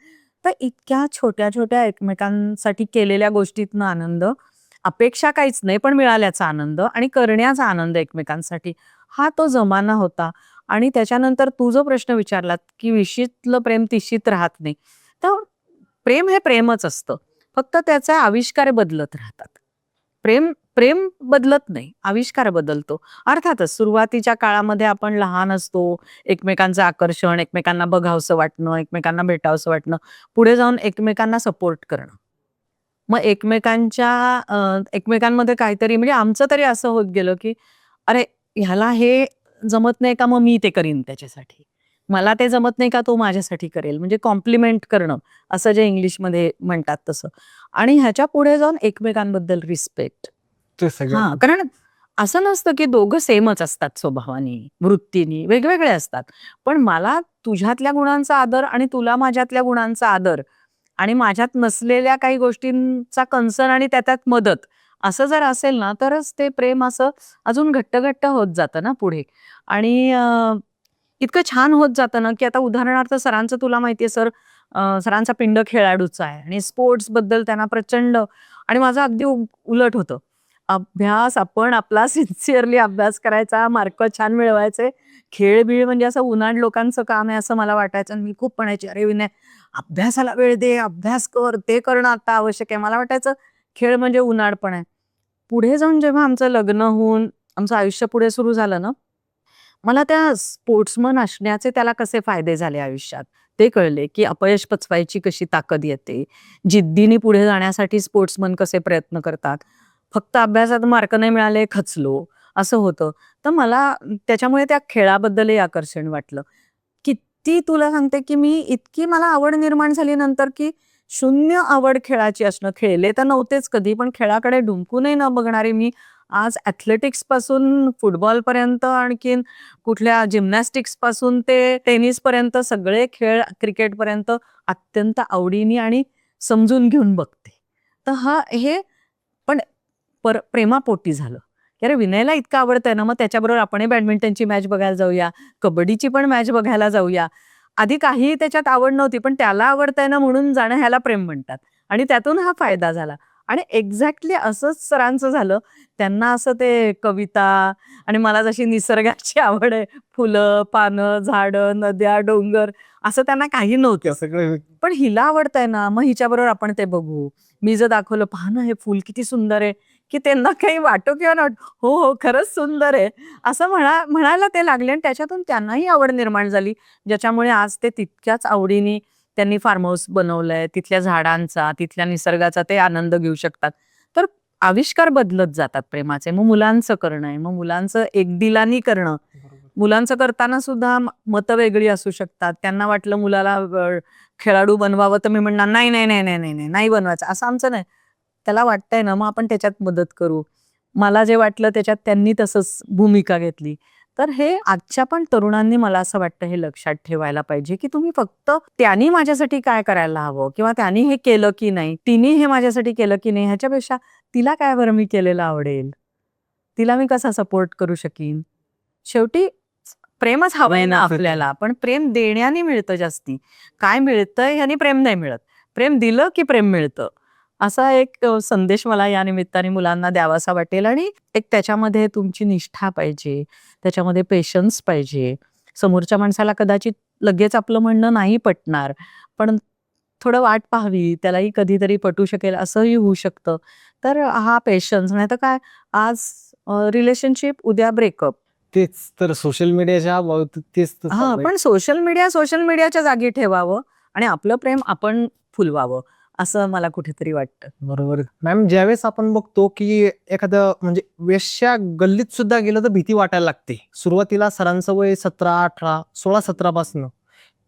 तर इतक्या छोट्या छोट्या एकमेकांसाठी केलेल्या गोष्टीतनं आनंद, अपेक्षा काहीच नाही पण मिळाल्याचा आनंद आणि करण्याचा आनंद एकमेकांसाठी, हा तो जमाना होता. आणि त्याच्यानंतर तू जो प्रश्न विचारलात की विशीतलं प्रेम तिशीत राहत नाही, तर प्रेम हे प्रेमच असतं, फक्त त्याचे आविष्कार बदलत राहतात. प्रेम प्रेम बदलत नाही, आविष्कार बदलतो. अर्थातच सुरुवातीच्या काळामध्ये आपण लहान असतो, एकमेकांचं आकर्षण, एकमेकांना बघावसं वाटणं, एकमेकांना भेटावसं वाटणं, पुढे जाऊन एकमेकांना सपोर्ट करणं, मग एकमेकांमध्ये काहीतरी, म्हणजे आमचं तरी असं होत गेलं की अरे ह्याला हे जमत नाही का, मग मी ते करीन त्याच्यासाठी, मला ते जमत नाही का, तो माझ्यासाठी करेल. म्हणजे कॉम्प्लिमेंट करणं असं जे इंग्लिशमध्ये म्हणतात तसं. आणि ह्याच्या पुढे जाऊन एकमेकांबद्दल रिस्पेक्ट. कारण असं नसतं की दोघं सेमच असतात स्वभावानी, वृत्तीनी वेगवेगळे असतात, पण मला तुझ्यातल्या गुणांचा आदर आणि तुला माझ्यातल्या गुणांचा आदर आणि माझ्यात नसलेल्या काही गोष्टींचा कन्सर्न आणि त्यात मदत, असं जर असेल ना तरच ते प्रेम असं अजून घट्ट घट्ट होत जातं ना पुढे. आणि इतकं छान होत जातं ना की आता उदाहरणार्थ सरांचं तुला माहितीये सर, सरांचा पिंड खेळाडूचा आहे आणि स्पोर्ट्स बद्दल त्यांना प्रचंड, आणि माझं अगदी उलट होतं. अभ्यास आपण आपला सिन्सिअरली अभ्यास करायचा, मार्क छान मिळवायचे, खेळ बीळ म्हणजे असं उन्हाळ लोकांचं काम आहे असं मला वाटायचं. आणि मी खूप म्हणायचे, अरे विनय अभ्यासाला वेळ दे, अभ्यास कर, ते करणं आता आवश्यक आहे. मला वाटायचं खेळ म्हणजे उन्हाळपण आहे. पुढे जाऊन जेव्हा आमचं लग्न होऊन आमचं आयुष्य पुढे सुरू झालं ना, मला त्या स्पोर्ट्समन असण्याचे त्याला कसे फायदे झाले आयुष्यात ते कळले, की अपयश पचवायची कशी ताकद येते, जिद्दीने पुढे जाण्यासाठी स्पोर्ट्समन कसे प्रयत्न करतात. फक्त अभ्यासात मार्क नाही मिळाले खचलो असं होतं. तर मला त्याच्यामुळे त्या खेळाबद्दलही आकर्षण वाटलं. किती तुला सांगते की मी इतकी मला आवड निर्माण झाली नंतर की शून्य आवड खेळाची असणं, खेळले तर नव्हतेच कधी, पण खेळाकडे ढुंकूनही न बघणारे मी आज ॲथलेटिक्स पासून फुटबॉल पर्यंत, आणखीन कुठल्या जिम्नॅस्टिक्स पासून ते टेनिस पर्यंत सगळे खेळ, क्रिकेट पर्यंत अत्यंत आवडीने आणि समजून घेऊन बघते. तर हे पण प्रेमापोटी झालं की अरे विनयला इतकं आवडतंय ना, मग त्याच्याबरोबर आपणही बॅडमिंटनची मॅच बघायला जाऊया, कबड्डीची पण मॅच बघायला जाऊया. आधी काही त्याच्यात आवड नव्हती, पण त्याला आवडतंय ना म्हणून जाणं ह्याला प्रेम म्हणतात. आणि त्यातून हा फायदा झाला. आणि एक्झॅक्टली असंच सरांचं झालं. त्यांना असं ते कविता, आणि मला जशी निसर्गाची आवड आहे, फुलं, पानं, झाडं, नद्या, डोंगर, असं त्यांना काही नव्हतं. सगळं पण हिला आवडतंय ना, मग हिच्याबरोबर आपण ते बघू. मी जर दाखवलं, पहा ना हे फुल किती सुंदर आहे, की त्यांना काही वाटो किंवा न वाटो, हो हो खरंच सुंदर आहे असं म्हणायला ते लागले. आणि त्याच्यातून त्यांनाही आवड निर्माण झाली, ज्याच्यामुळे आज ते तितक्याच आवडीने त्यांनी फार्म हाऊस बनवलंय, तिथल्या झाडांचा, तिथल्या निसर्गाचा ते आनंद घेऊ शकतात. तर आविष्कार बदलत जातात प्रेमाचे. मग मुलांचं करणं आहे, मग मुलांचं एकदिलानी करणं, मुलांचं करताना सुद्धा मतं वेगळी असू शकतात. त्यांना वाटलं मुलाला खेळाडू बनवावं, तर मी म्हणणार नाही नाही नाही नाही नाही नाही बनवायचं, असं आमचं नाही. त्याला वाटतंय ना, मग आपण त्याच्यात मदत करू. मला जे वाटलं त्याच्यात त्यांनी तसंच भूमिका घेतली. तर हे आजच्या पण तरुणांनी मला असं वाटतं हे लक्षात ठेवायला पाहिजे, की तुम्ही फक्त त्यांनी माझ्यासाठी काय करायला हवं किंवा त्यांनी हे केलं की नाही, तिने हे माझ्यासाठी केलं की नाही, ह्याच्यापेक्षा तिला काय बरं मी केलेलं आवडेल, तिला मी कसा सपोर्ट करू शकीन. शेवटी प्रेमच हवंय ना आपल्याला, पण प्रेम देण्याने मिळतं जास्ती. काय मिळतंय ह्यानी प्रेम नाही मिळत. प्रेम दिलं की प्रेम मिळतं. असा एक संदेश मला या निमित्ताने मुलांना द्यावासा वाटेल. आणि एक त्याच्यामध्ये तुमची निष्ठा पाहिजे, त्याच्यामध्ये पेशन्स पाहिजे. समोरच्या माणसाला कदाचित लगेच आपलं म्हणणं नाही पटणार, पण थोडं वाट पाहावी, त्यालाही कधीतरी पटू शकेल असंही होऊ शकतं. तर हा पेशन्स, नाहीतर काय, आज रिलेशनशिप, उद्या ब्रेकअप. तेच तर सोशल मीडियाच्या बाबतीत तेच तर हां, चाललंय. पण सोशल मीडियाच्या जागी ठेवावं आणि आपलं प्रेम आपण फुलवावं, असं मला कुठेतरी वाटतं. बरोबर. मॅम, ज्यावेळेस आपण बघतो की एखादं म्हणजे वेश्या गल्लीत सुद्धा गेलं तर भीती वाटायला लागते. सुरुवातीला सरांचं वय 17, 18, 16, 17 पासनं.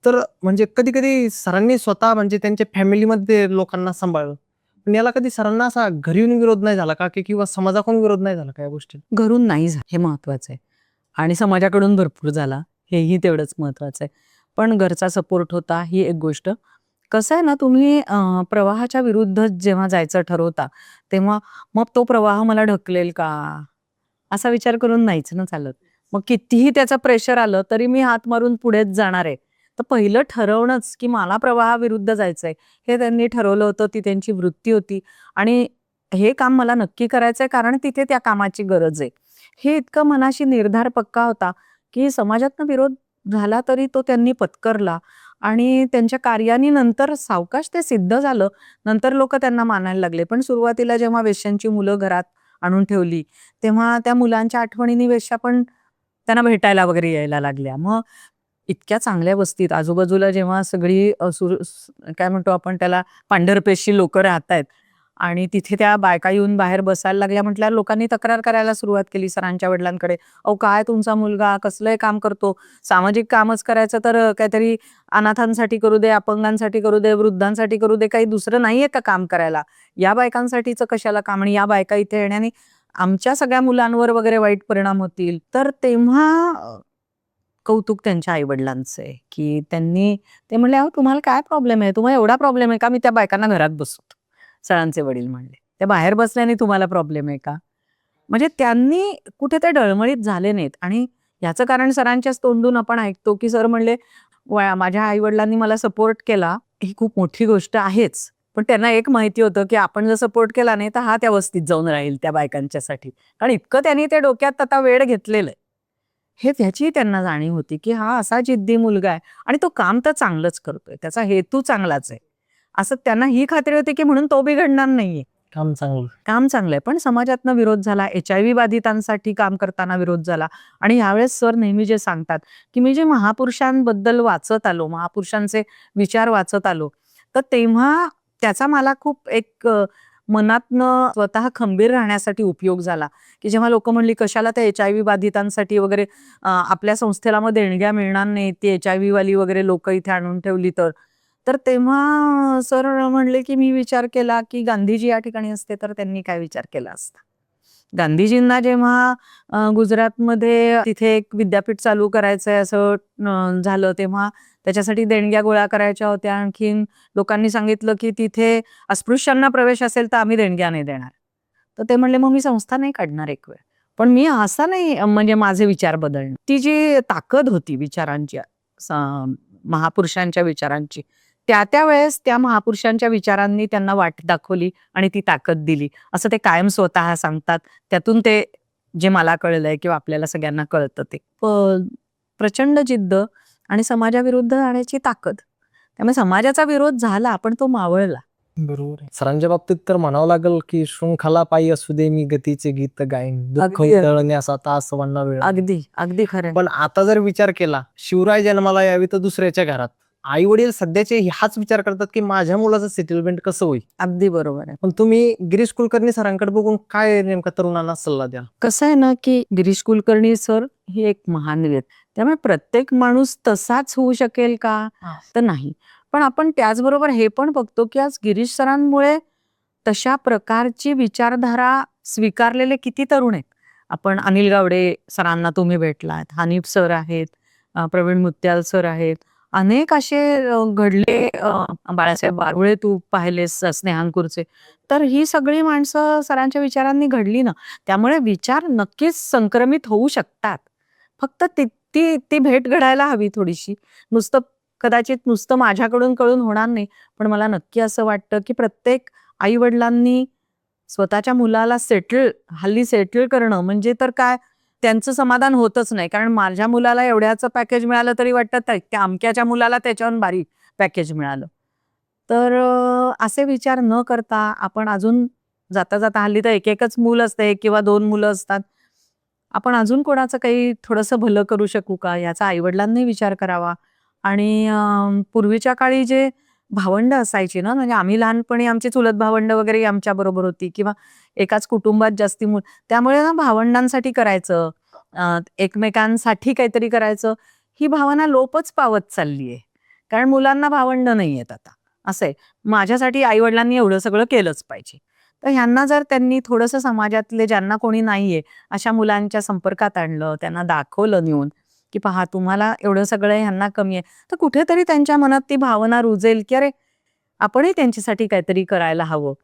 तर म्हणजे कधी-कधी सरांनी स्वतः म्हणजे त्यांच्या फॅमिलीमध्ये लोकांना सांभाळलं. पण याला कधी सरांना असा घरी येऊन विरोध नाही झाला का? किंवा समाजाकडून विरोध नाही झाला का या गोष्टी? घरून नाही झालं, हे महत्वाचं आहे. आणि समाजाकडून भरपूर झाला, हेही तेवढंच महत्वाचं आहे. पण घरचा सपोर्ट होता, ही एक गोष्ट. कसं आहे ना, तुम्ही प्रवाहाच्या विरुद्ध जेव्हा जायचं ठरवता, तेव्हा मग तो प्रवाह मला ढकलेल का? असा विचार करून नाहीच ना चालत. मग कितीही त्याचं प्रेशर आलं, तरी मी हात मारून पुढेच जाणार आहे. तर पहिलं ठरवणंच, की मला प्रवाहाविरुद्ध जायचंय, हे त्यांनी ठरवलं होतं. ती त्यांची वृत्ती होती. आणि हे काम मला नक्की करायचंय, कारण तिथे त्या कामाची गरज आहे. हे इतकं मनाशी निर्धार पक्का होता, की समाजातनं विरोध झाला तरी तो त्यांनी पत्करला. आणि त्यांच्या कार्याने नंतर सावकाश ते सिद्ध झालं. नंतर लोकं त्यांना मानायला लागले. पण सुरुवातीला जेव्हा वेश्यांची मुलं घरात आणून ठेवली, तेव्हा त्या मुलांच्या आठवणीने वेश्या पण त्यांना भेटायला वगैरे यायला लागल्या. मग इतक्या चांगल्या वस्तीत आजूबाजूला जेव्हा सगळी काय म्हणतो आपण त्याला, पांढरपेशी लोकं राहतायत आणि तिथे त्या बायका येऊन बाहेर बसायला लागल्या, म्हटल्यावर लोकांनी तक्रार करायला सुरुवात केली सरांच्या वडिलांकडे. "अहो, काय तुमचा मुलगा कसलंय काम करतो? सामाजिक कामच करायचं तर काहीतरी अनाथांसाठी करू दे, अपंगांसाठी करू दे, वृद्धांसाठी करू दे, काही दुसरं नाहीये का काम करायला? या बायकांसाठीचं कशाला काम? आणि या बायका इथे येण्याने आमच्या सगळ्या मुलांवर वगैरे वाईट परिणाम होतील." तर तेव्हा कौतुक त्यांच्या आई-वडिलांचं आहे, की त्यांनी ते म्हणले, "अहो, तुम्हाला काय प्रॉब्लेम आहे? तुम्हाला एवढा प्रॉब्लेम आहे का? मी त्या बायकांना घरात बसवतो." सरांचे वडील म्हणले, "त्या बाहेर बसल्याने तुम्हाला प्रॉब्लेम आहे का?" म्हणजे त्यांनी कुठे ते डळमळीत झाले नाहीत. आणि याचं कारण सरांच्याच तोंडून आपण ऐकतो, की सर म्हणले, माझ्या आई-वडिलांनी मला सपोर्ट केला, ही खूप मोठी गोष्ट आहेच. पण त्यांना एक माहिती होतं, की आपण जर सपोर्ट केला नाही, तर हा त्या वस्तीत जाऊन राहील त्या बायकांच्यासाठी. कारण इतकं त्यांनी ते डोक्यात आता वेड घेतलेलं आहे. हे त्याची त्यांना जाणीव होती, की हा असा जिद्दी मुलगा आहे आणि तो काम तर चांगलंच करतोय. त्याचा हेतू चांगलाच आहे. असं त्यांना ही खात्री होती, की म्हणून तो बिघडणार नाहीये. काम चांगलं. काम चांगलं आहे. पण समाजातनं विरोध झाला. HIV बाधितांसाठी काम करताना विरोध झाला. आणि यावेळेस सर नेहमी जे सांगतात, की मी जे महापुरुषांबद्दल वाचत आलो, महापुरुषांचे विचार वाचत आलो, तर तेव्हा त्याचा मला खूप एक मनातनं स्वतः खंबीर राहण्यासाठी उपयोग झाला, की जेव्हा लोकं म्हणली, "कशाला त्या HIV बाधितांसाठी वगैरे आपल्या संस्थेला मग देणग्या मिळणार नाहीत, ती HIV वाली वगैरे लोकं इथे आणून ठेवली तर." तर तेव्हा सर म्हणले, की मी विचार केला, की गांधीजी या ठिकाणी असते तर त्यांनी काय विचार केला असता. गांधीजींना जेव्हा गुजरातमध्ये तिथे एक विद्यापीठ चालू करायचंय असं झालं, तेव्हा त्याच्यासाठी देणग्या गोळा करायच्या होत्या. आणखीन लोकांनी सांगितलं, की तिथे अस्पृश्यांना प्रवेश असेल तर आम्ही देणग्या नाही देणार. तर ते म्हणले, "मग मी संस्था नाही काढणार एक वेळ." पण मी असा नाही म्हणजे माझे विचार बदलणं. ती जी ताकद होती विचारांची, स महापुरुषांच्या विचारांची, त्या वेळेस त्या महापुरुषांच्या विचारांनी त्यांना वाट दाखवली आणि ती ताकद दिली. असं ते कायम स्वतः सांगतात. त्यातून ते जे मला कळलंय किंवा आपल्याला सगळ्यांना कळतं ते. प्रचंड जिद्द आणि समाजाविरुद्ध जाण्याची ताकद. त्यामुळे समाजाचा विरोध झाला, पण तो मावळला. बरोबर आहे. सरांच्या बाबतीत तर म्हणावं लागेल की शृंखला पायी असू दे मी गतीचे गीत गाईन, दुःख अगदी, अगदी. उधळण्याचा तास वळणा वेळ. अगदी, अगदी खरं. पण आता जर विचार केला, शिवराय जन्माला यावी तर दुसऱ्याच्या घरात, आई वडील सध्याचे हाच विचार करतात की माझ्या मुलाचं सेटलमेंट कसं होईल. अगदी बरोबर आहे. पण तुम्ही गिरीश कुलकर्णी सरांकडे बघून काय नेमका तरुणांना सल्ला द्या? कसं आहे ना, की गिरीश कुलकर्णी सर ही एक महान व्यक्ती. त्यामुळे प्रत्येक माणूस तसाच होऊ शकेल का? तर नाही. पण आपण त्याचबरोबर हे पण बघतो, की आज गिरीश सरांमुळे तशा प्रकारची विचारधारा स्वीकारलेले किती तरुण आहेत. आपण अनिल गावडे सरांना तुम्ही भेटलात, हनीफ सर आहेत, प्रवीण मुत्याल सर आहेत. अनेक असे घडले, बाळासाहेब बारवळे तू पाहिलेस, स्नेहांकूरचे. तर ही सगळी माणसं सरांच्या विचारांनी घडली ना. त्यामुळे विचार नक्कीच संक्रमित होऊ शकतात. फक्त ती ती ती भेट घडायला हवी थोडीशी. नुसतं कदाचित नुसतं माझ्याकडून कळून होणार नाही. पण मला नक्की असं वाटतं, की प्रत्येक आई वडिलांनी स्वतःच्या मुलाला हल्ली सेटल करणं म्हणजे तर काय, त्यांचं समाधान होतच नाही. कारण माझ्या मुलाला एवढ्याचं पॅकेज मिळालं तरी वाटतं त्या अमक्याच्या मुलाला त्याच्याहून भारी पॅकेज मिळालं. तर असे विचार न करता आपण अजून जाता जाता, हल्ली तर एकच मूल असते, 1 किंवा 2 मुलं असतात. आपण अजून कोणाचं काही थोडंसं भलं करू शकू का, याचा आईवडिलांनी विचार करावा. आणि पूर्वीच्या काळी जे भावंड असायची ना, म्हणजे आम्ही लहानपणी आमची चुलत भावंड वगैरे आमच्या बरोबर होती, किंवा एकाच कुटुंबात जास्ती मूल, त्यामुळे ना भावंडांसाठी करायचं, एकमेकांसाठी काहीतरी करायचं, ही भावना लोपच पावत चालली आहे. कारण मुलांना भावंड नाही आहेत आता. असं आहे, माझ्यासाठी आईवडिलांनी एवढं सगळं केलंच पाहिजे. तर ह्यांना जर त्यांनी थोडंसं समाजातले ज्यांना कोणी नाहीये अशा मुलांच्या संपर्कात आणलं, त्यांना दाखवलं नेऊन, की पहा तुम्हाला एवढं सगळं ह्यांना कमी आहे, तर कुठेतरी त्यांच्या मनात ती भावना रुजेल, की अरे आपणही त्यांच्यासाठी काहीतरी करायला हवं.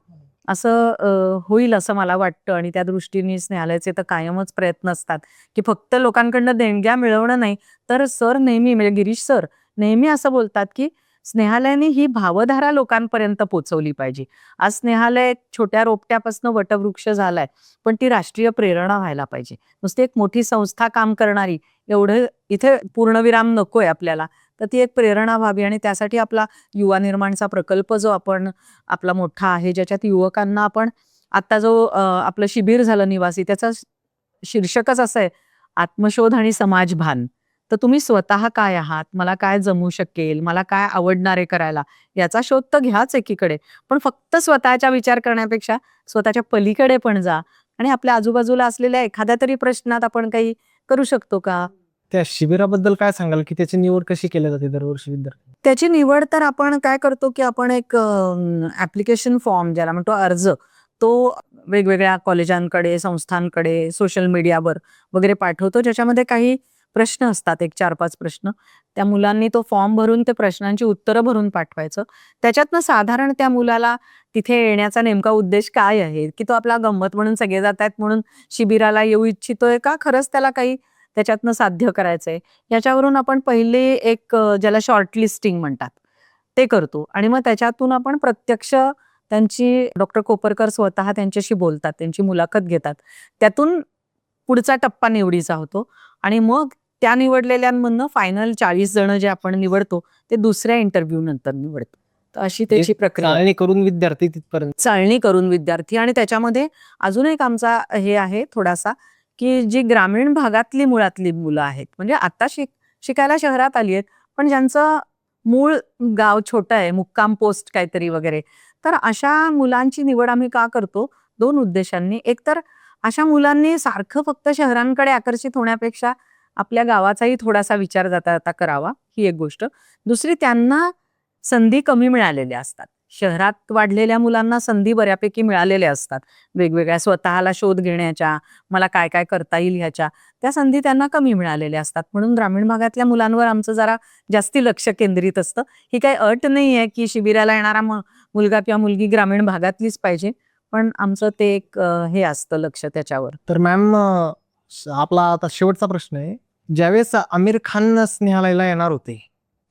असं होईल असं मला वाटतं. आणि त्या दृष्टीने स्नेहालयाचे तर कायमच प्रयत्न असतात, की फक्त लोकांकडनं देणग्या मिळवणं नाही, तर सर नेहमी, म्हणजे गिरीश सर नेहमी असं बोलतात, की स्नेहालयाने ही भावधारा लोकांपर्यंत पोहोचवली पाहिजे. आज स्नेहालय एक छोट्या रोपट्यापासून वटवृक्ष झालाय, पण ती राष्ट्रीय प्रेरणा व्हायला पाहिजे. नुसती एक मोठी संस्था काम करणारी, एवढं इथे पूर्णविराम नकोय आपल्याला. तर ती एक प्रेरणा व्हावी, आणि त्यासाठी आपला युवा निर्माणचा प्रकल्प जो आपला मोठा आहे, ज्याच्यात युवकांना आपण आता जो आपलं शिबिर झालं निवासी, त्याचं शीर्षकच असं आहे, आत्मशोध आणि समाजभान. तर तुम्ही स्वतः काय आहात, मला काय जमू शकेल, मला काय आवडणार आहे करायला, याचा शोध तर घ्याच एकीकडे. पण फक्त स्वतःचा विचार करण्यापेक्षा स्वतःच्या पलीकडे पण जा, आणि आपल्या आजूबाजूला असलेल्या एखाद्या तरी प्रश्नात आपण काही करू शकतो का. त्या शिबिराबद्दल काय सांगाल, की त्याची निवड कशी केली जाते दरवर्षी विद्यार्थी? त्याची निवड तर आपण काय करतो, की आपण एक ऍप्लिकेशन फॉर्म ज्याला म्हणतो अर्ज, तो वेगवेगळ्या कॉलेजांकडे, संस्थांकडे, सोशल मीडियावर वगैरे पाठवतो, ज्याच्यामध्ये काही प्रश्न असतात, एक 4-5 प्रश्न. त्या मुलांनी तो फॉर्म भरून ते प्रश्नांची उत्तरं भरून पाठवायचं. त्याच्यातनं साधारण त्या मुलाला तिथे येण्याचा नेमका उद्देश काय आहे, की तो आपला गंमत म्हणून सगळे जात आहेत म्हणून शिबिराला येऊ इच्छितोय, का खरंच त्याला काही त्याच्यातनं साध्य करायचंय. याच्यावरून आपण पहिले एक ज्याला शॉर्टलिस्टिंग म्हणतात, ते करतो. आणि मग त्याच्यातून आपण प्रत्यक्ष त्यांची डॉक्टर कोपरकर स्वतः त्यांच्याशी बोलतात, त्यांची मुलाखत घेतात. त्यातून पुढचा टप्पा निवडीचा होतो, आणि मग त्या निवडलेल्यांमधनं फायनल 40 जण जे आपण निवडतो, ते दुसऱ्या इंटरव्ह्यू नंतर निवडतो. तर अशी त्याची प्रक्रिया आहे. चाळणी करून विद्यार्थी तिथपर्यंत. चाळणी करून विद्यार्थी. आणि त्याच्यामध्ये अजून एक आमचा हे आहे थोडासा, की जी ग्रामीण भागातली मुळातली मुलं आहेत, म्हणजे आता शिकायला शहरात आली आहेत, पण ज्यांचं मूळ गाव छोटं आहे, मुक्काम पोस्ट काहीतरी वगैरे, तर अशा मुलांची निवड आम्ही का करतो, 2 उद्देशांनी. एक तर अशा मुलांनी सारखं फक्त शहरांकडे आकर्षित होण्यापेक्षा आपल्या गावाचाही थोडासा विचार जाता जाता करावा, ही एक गोष्ट. दुसरी, त्यांना संधी कमी मिळालेल्या असतात. शहरात वाढलेल्या मुलांना संधी बऱ्यापैकी मिळालेल्या असतात, वेगवेगळ्या स्वतःला शोध घेण्याच्या, मला काय काय करता येईल ह्याच्या. त्या संधी त्यांना कमी मिळालेल्या असतात. म्हणून ग्रामीण भागातल्या मुलांवर आमचं जरा जास्ती लक्ष केंद्रित असतं. ही काही अट नाही आहे, की शिबिराला येणारा मुलगा किंवा मुलगी ग्रामीण भागातलीच पाहिजे, पण आमचं ते एक हे असतं लक्ष त्याच्यावर. तर मॅम, आपला आता शेवटचा प्रश्न आहे. ज्यावेळेस आमिर खान स्नेहालयाला येणार होते,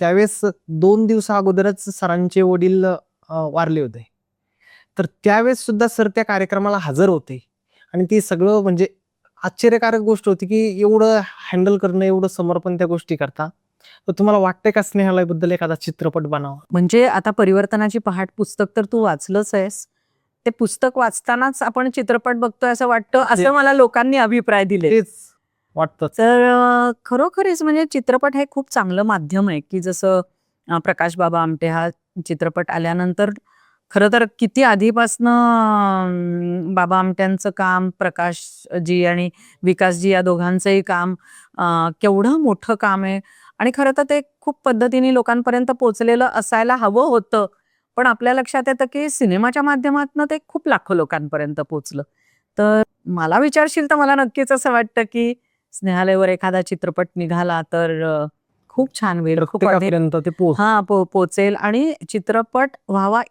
त्यावेळेस 2 दिवसा अगोदरच सरांचे वडील वारले होते. तर त्यावेळेस सुद्धा सर त्या कार्यक्रमाला हजर होते, आणि ते सगळं म्हणजे आश्चर्यकारक गोष्ट होती, की एवढं हँडल करणं, एवढं समर्पण त्या गोष्टी करता. तर तुम्हाला वाटतंय का स्नेहालयाबद्दल एखादा चित्रपट बनावा? म्हणजे आता परिवर्तनाची पहाट पुस्तक तर तू वाचलंच आहेस. ते पुस्तक वाचतानाच आपण चित्रपट बघतोय असं वाटतं, असं मला लोकांनी अभिप्राय दिले. तेच वाटतं. तर खरोखरीच म्हणजे चित्रपट हे खूप चांगलं माध्यम आहे, की जसं प्रकाश बाबा आमटे हा चित्रपट आल्यानंतर खरं तर किती आधीपासनं बाबा आमट्यांचं काम, प्रकाशजी आणि विकासजी या दोघांचंही काम केवढं मोठं काम आहे. आणि खरं तर ते खूप पद्धतीने लोकांपर्यंत पोहोचलेलं असायला हवं होतं. पण आपल्या लक्षात येतं, की सिनेमाच्या माध्यमातून ते खूप लाखो लोकांपर्यंत पोहोचलं. तर मला विचारशील तर मला नक्कीच असं वाटतं, की स्नेहालयवर एखादा चित्रपट निघाला तर खूप छान होईल. खूप प्रत्येकापर्यंत ते पोचेल, आणि चित्रपट व्हावा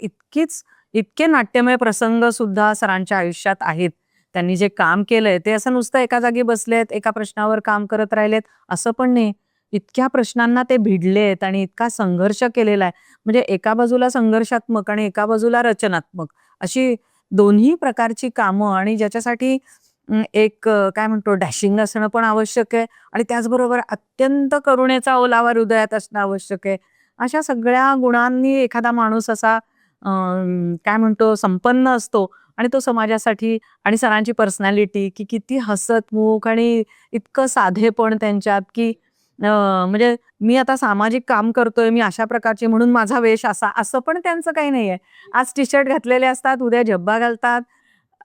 इतके नाट्यमय प्रसंग सुद्धा सरांच्या आयुष्यात आहेत. त्यांनी जे काम केलंय ते असं नुसतं एका जागी बसलेत, एका प्रश्नावर काम करत राहिलेत असं पण नाही. इतक्या प्रश्नांना ते भिडलेत आणि इतका संघर्ष केलेला आहे. म्हणजे एका बाजूला संघर्षात्मक आणि एका बाजूला रचनात्मक अशी दोन्ही प्रकारची कामं आणि ज्याच्यासाठी एक काय म्हणतो डॅशिंग असणं पण आवश्यक आहे आणि त्याचबरोबर अत्यंत करुणेचा ओलावा हृदयात असणं आवश्यक आहे. अशा सगळ्या गुणांनी एखादा माणूस असा काय म्हणतो संपन्न असतो आणि तो समाजासाठी आणि सरांची पर्सनॅलिटी की किती हसतमुख आणि इतकं साधेपण त्यांच्यात की म्हणजे मी आता सामाजिक काम करतोय, मी अशा प्रकारची म्हणून माझा वेश असा, असं पण त्यांचं काही नाहीये. आज टी-शर्ट घातलेले असतात, उद्या झब्बा घालतात.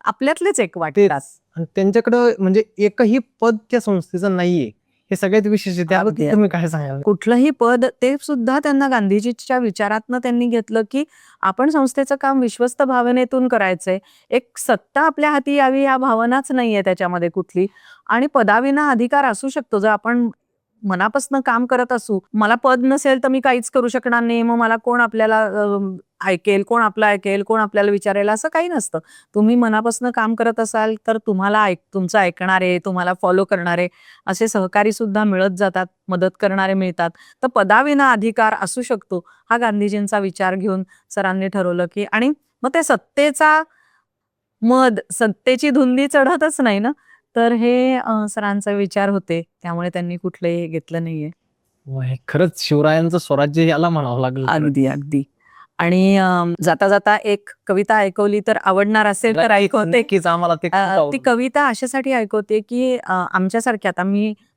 आपल्यातलेच एक वाटतात. तेच. आणि त्यांच्याकडं म्हणजे एकही पद त्या संस्थेचं नाहीये. हे सगळ्यात विशेष आहे. त्याबद्दल अगदी. तुम्ही काय सांगाल? कुठलंही पद ते सुद्धा त्यांना गांधीजीच्या विचारातनं त्यांनी घेतलं, की आपण संस्थेचं काम विश्वस्त भावनेतून करायचंय. एक सत्ता आपल्या हाती यावी ह्या भावनाच नाहीये त्याच्यामध्ये कुठली आणि पदाविना अधिकार असू शकतो. जर आपण मनापासून काम करत असू, मला पद नसेल तर मी काहीच करू शकणार नाही. मग मला कोण आपल्याला ऐकेल, कोण आपलं ऐकेल, कोण आपल्याला विचारेल असं काही नसतं. तुम्ही मनापासून काम करत असाल तर तुम्हाला तुमचं ऐकणारे, तुम्हाला फॉलो करणारे असे सहकारी सुद्धा मिळत जातात, मदत करणारे मिळतात. तर पदाविना अधिकार असू शकतो, हा गांधीजींचा विचार घेऊन सरांनी ठरवलं, की आणि मग ते सत्तेचा सत्तेची धुंदी चढतच नाही ना, तर हे सरांचे विचार होते. त्यामुळे त्यांनी कुठलंही हे घेतलं नाहीये. हे खरंच शिवरायांचं स्वराज्य याला म्हणावं लागलं. अगदी, अगदी. आणि जाता-जाता एक कविता ऐकवली तर आवडणार असेल तर ऐकवते. नक्कीच आम्हाला ते खूप ती आवडलं. कविता अशासाठी ऐकवते, की आमच्यासारख्या आता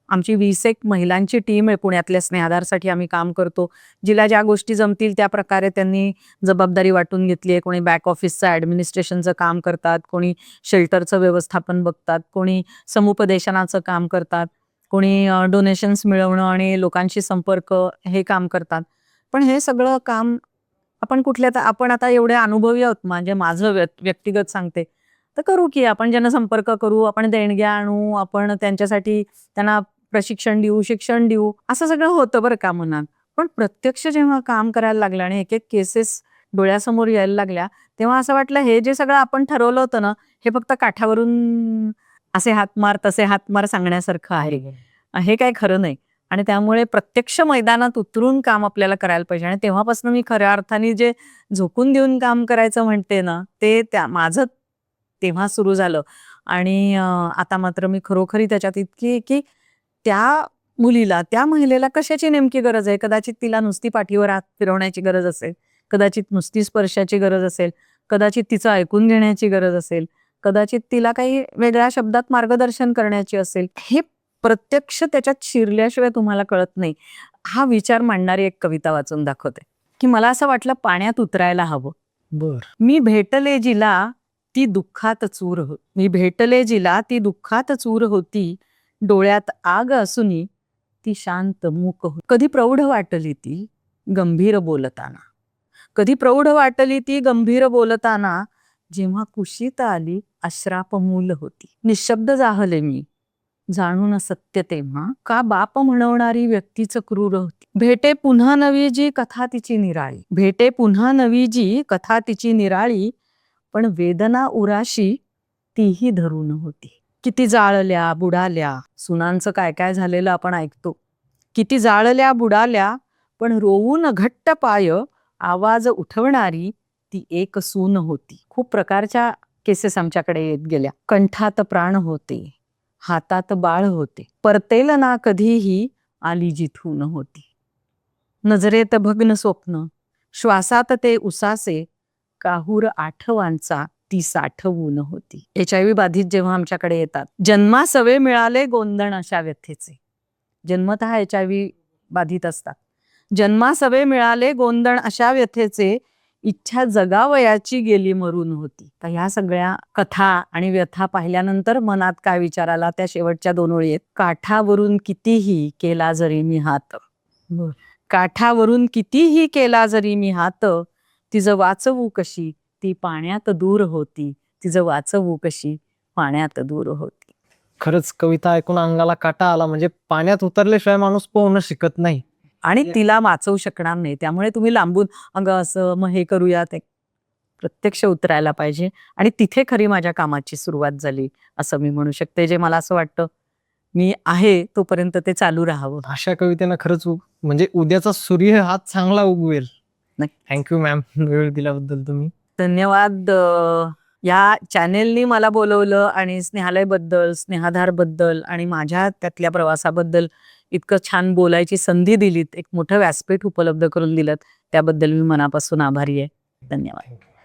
आमची 20 एक महिलांची टीम आहे पुण्यातल्या स्नेहाधारसाठी आम्ही काम करतो. जिला ज्या गोष्टी जमतील त्या प्रकारे त्यांनी जबाबदारी वाटून घेतली आहे. कोणी बॅक ऑफिसचं ॲडमिनिस्ट्रेशनचं काम करतात, कोणी शेल्टरचं व्यवस्थापन बघतात, कोणी समुपदेशनाचं काम करतात, कोणी डोनेशन्स मिळवणं आणि लोकांशी संपर्क हे काम करतात. पण हे सगळं काम आपण आता एवढे अनुभवी आहोत म्हणजे माझं व्यक्तिगत सांगते. तर करू की आपण जनसंपर्क करू, आपण देणग्या आणू, आपण त्यांच्यासाठी त्यांना प्रशिक्षण देऊ, शिक्षण देऊ, असं सगळं होतं बरं का मनात. पण प्रत्यक्ष जेव्हा काम करायला लागलं आणि एक-एक केसेस डोळ्यासमोर यायला लागल्या, तेव्हा असं वाटलं हे जे सगळं आपण ठरवलं होतं ना, हे फक्त काठावरून असे हात मार, तसे हात मार सांगण्यासारखं आहे. हे काही खरं नाही. आणि त्यामुळे प्रत्यक्ष मैदानात उतरून काम आपल्याला करायला पाहिजे आणि तेव्हापासून मी खऱ्या अर्थाने जे झोकून देऊन काम करायचं म्हणते ना, ते माझं तेव्हा सुरू झालं. आणि आता मात्र मी खरोखरी त्याच्यात इतकी की त्या मुलीला, त्या महिलेला कशाची नेमकी गरज आहे? कदाचित तिला नुसती पाठीवर हात फिरवण्याची गरज असेल, कदाचित नुसती स्पर्शाची गरज असेल, कदाचित तिचं ऐकून घेण्याची गरज असेल, कदाचित तिला काही वेगळ्या शब्दात मार्गदर्शन करण्याची असेल. हे प्रत्यक्ष त्याच्यात शिरल्याशिवाय तुम्हाला कळत नाही. हा विचार मांडणारी एक कविता वाचून दाखवते, की मला असं वाटलं पाण्यात उतरायला हवं. बर. मी भेटले जिला ती दुःखात चूर होती. मी भेटले जिला ती दुःखात चूर होती. डोळ्यात आग असूनी ती शांत मूक होती. कधी प्रौढ वाटली ती गंभीर बोलताना. कधी प्रौढ वाटली ती गंभीर बोलताना. जेव्हा कुशीत आली अश्राप मूल होती. निशब्द जाहले मी जाणून सत्य तेव्हा का बाप म्हणवणारी व्यक्तीच क्रूर होती. भेटे पुन्हा नवी जी कथा तिची निराळी. भेटे पुन्हा नवी जी कथा तिची निराळी. पण वेदना उराशी तीही धरून होती. किती जाळल्या बुडाल्या सुनांचं काय काय झालेलं आपण ऐकतो. किती जाळल्या बुडाल्या पण रोवून घट्ट पाय आवाज उठवणारी ती एक सून होती. खूप प्रकारच्या केसेस आमच्याकडे येत गेल्या. कंठात प्राण होते, हातात बाळ होते, परतेल ना कधीही आली जिथून होती. नजरेत भग्न स्वप्न, श्वासात ते उसासे, काहूर आठवांचा ती साठवून होती. HIV बाधित जेव्हा आमच्याकडे येतात, जन्मासवे मिळाले गोंधण अशा व्यथेचे. जन्मतः HIV बाधित असतात. जन्मासवे मिळाले गोंधण अशा व्यथेचे, इच्छा जगावयाची गेली मरून होती. तर ह्या सगळ्या कथा आणि व्यथा पाहिल्यानंतर मनात काय विचार आला त्या शेवटच्या 2 ओळी आहेत. काठावरून कितीही केला जरी मी हात. काठावरून कितीही केला जरी मी हात, तिचं वाचवू कशी ती पाण्यात दूर होती. तिचं वाचवू कशी पाण्यात दूर होती. खरंच कविता ऐकून अंगाला काटा आला. म्हणजे पाण्यात उतरल्याशिवाय माणूस पोहणं शिकत नाही. आणि तिला वाचवू शकणार नाही. त्यामुळे तुम्ही लांबून अगं असं मग हे करूया ते प्रत्यक्ष उतरायला पाहिजे आणि तिथे खरी माझ्या कामाची सुरुवात झाली असं मी म्हणू शकते. जे मला असं वाटतं मी आहे तोपर्यंत ते चालू राहावं. अशा कवितेनं खरंच म्हणजे उद्याचा सूर्य हा चांगला उगवेल. नक्की. थँक्यू मॅम, वेळ दिल्याबद्दल तुम्ही. धन्यवाद. या चॅनेलनी मला बोलवलं आणि स्नेहालयबद्दल, स्नेहाधारबद्दल आणि माझ्या त्यातल्या प्रवासाबद्दल इतकं छान बोलायची संधी दिलीत, एक मोठं व्यासपीठ उपलब्ध करून दिलं, त्याबद्दल मी मनापासून आभारी आहे. धन्यवाद. थँक्यू.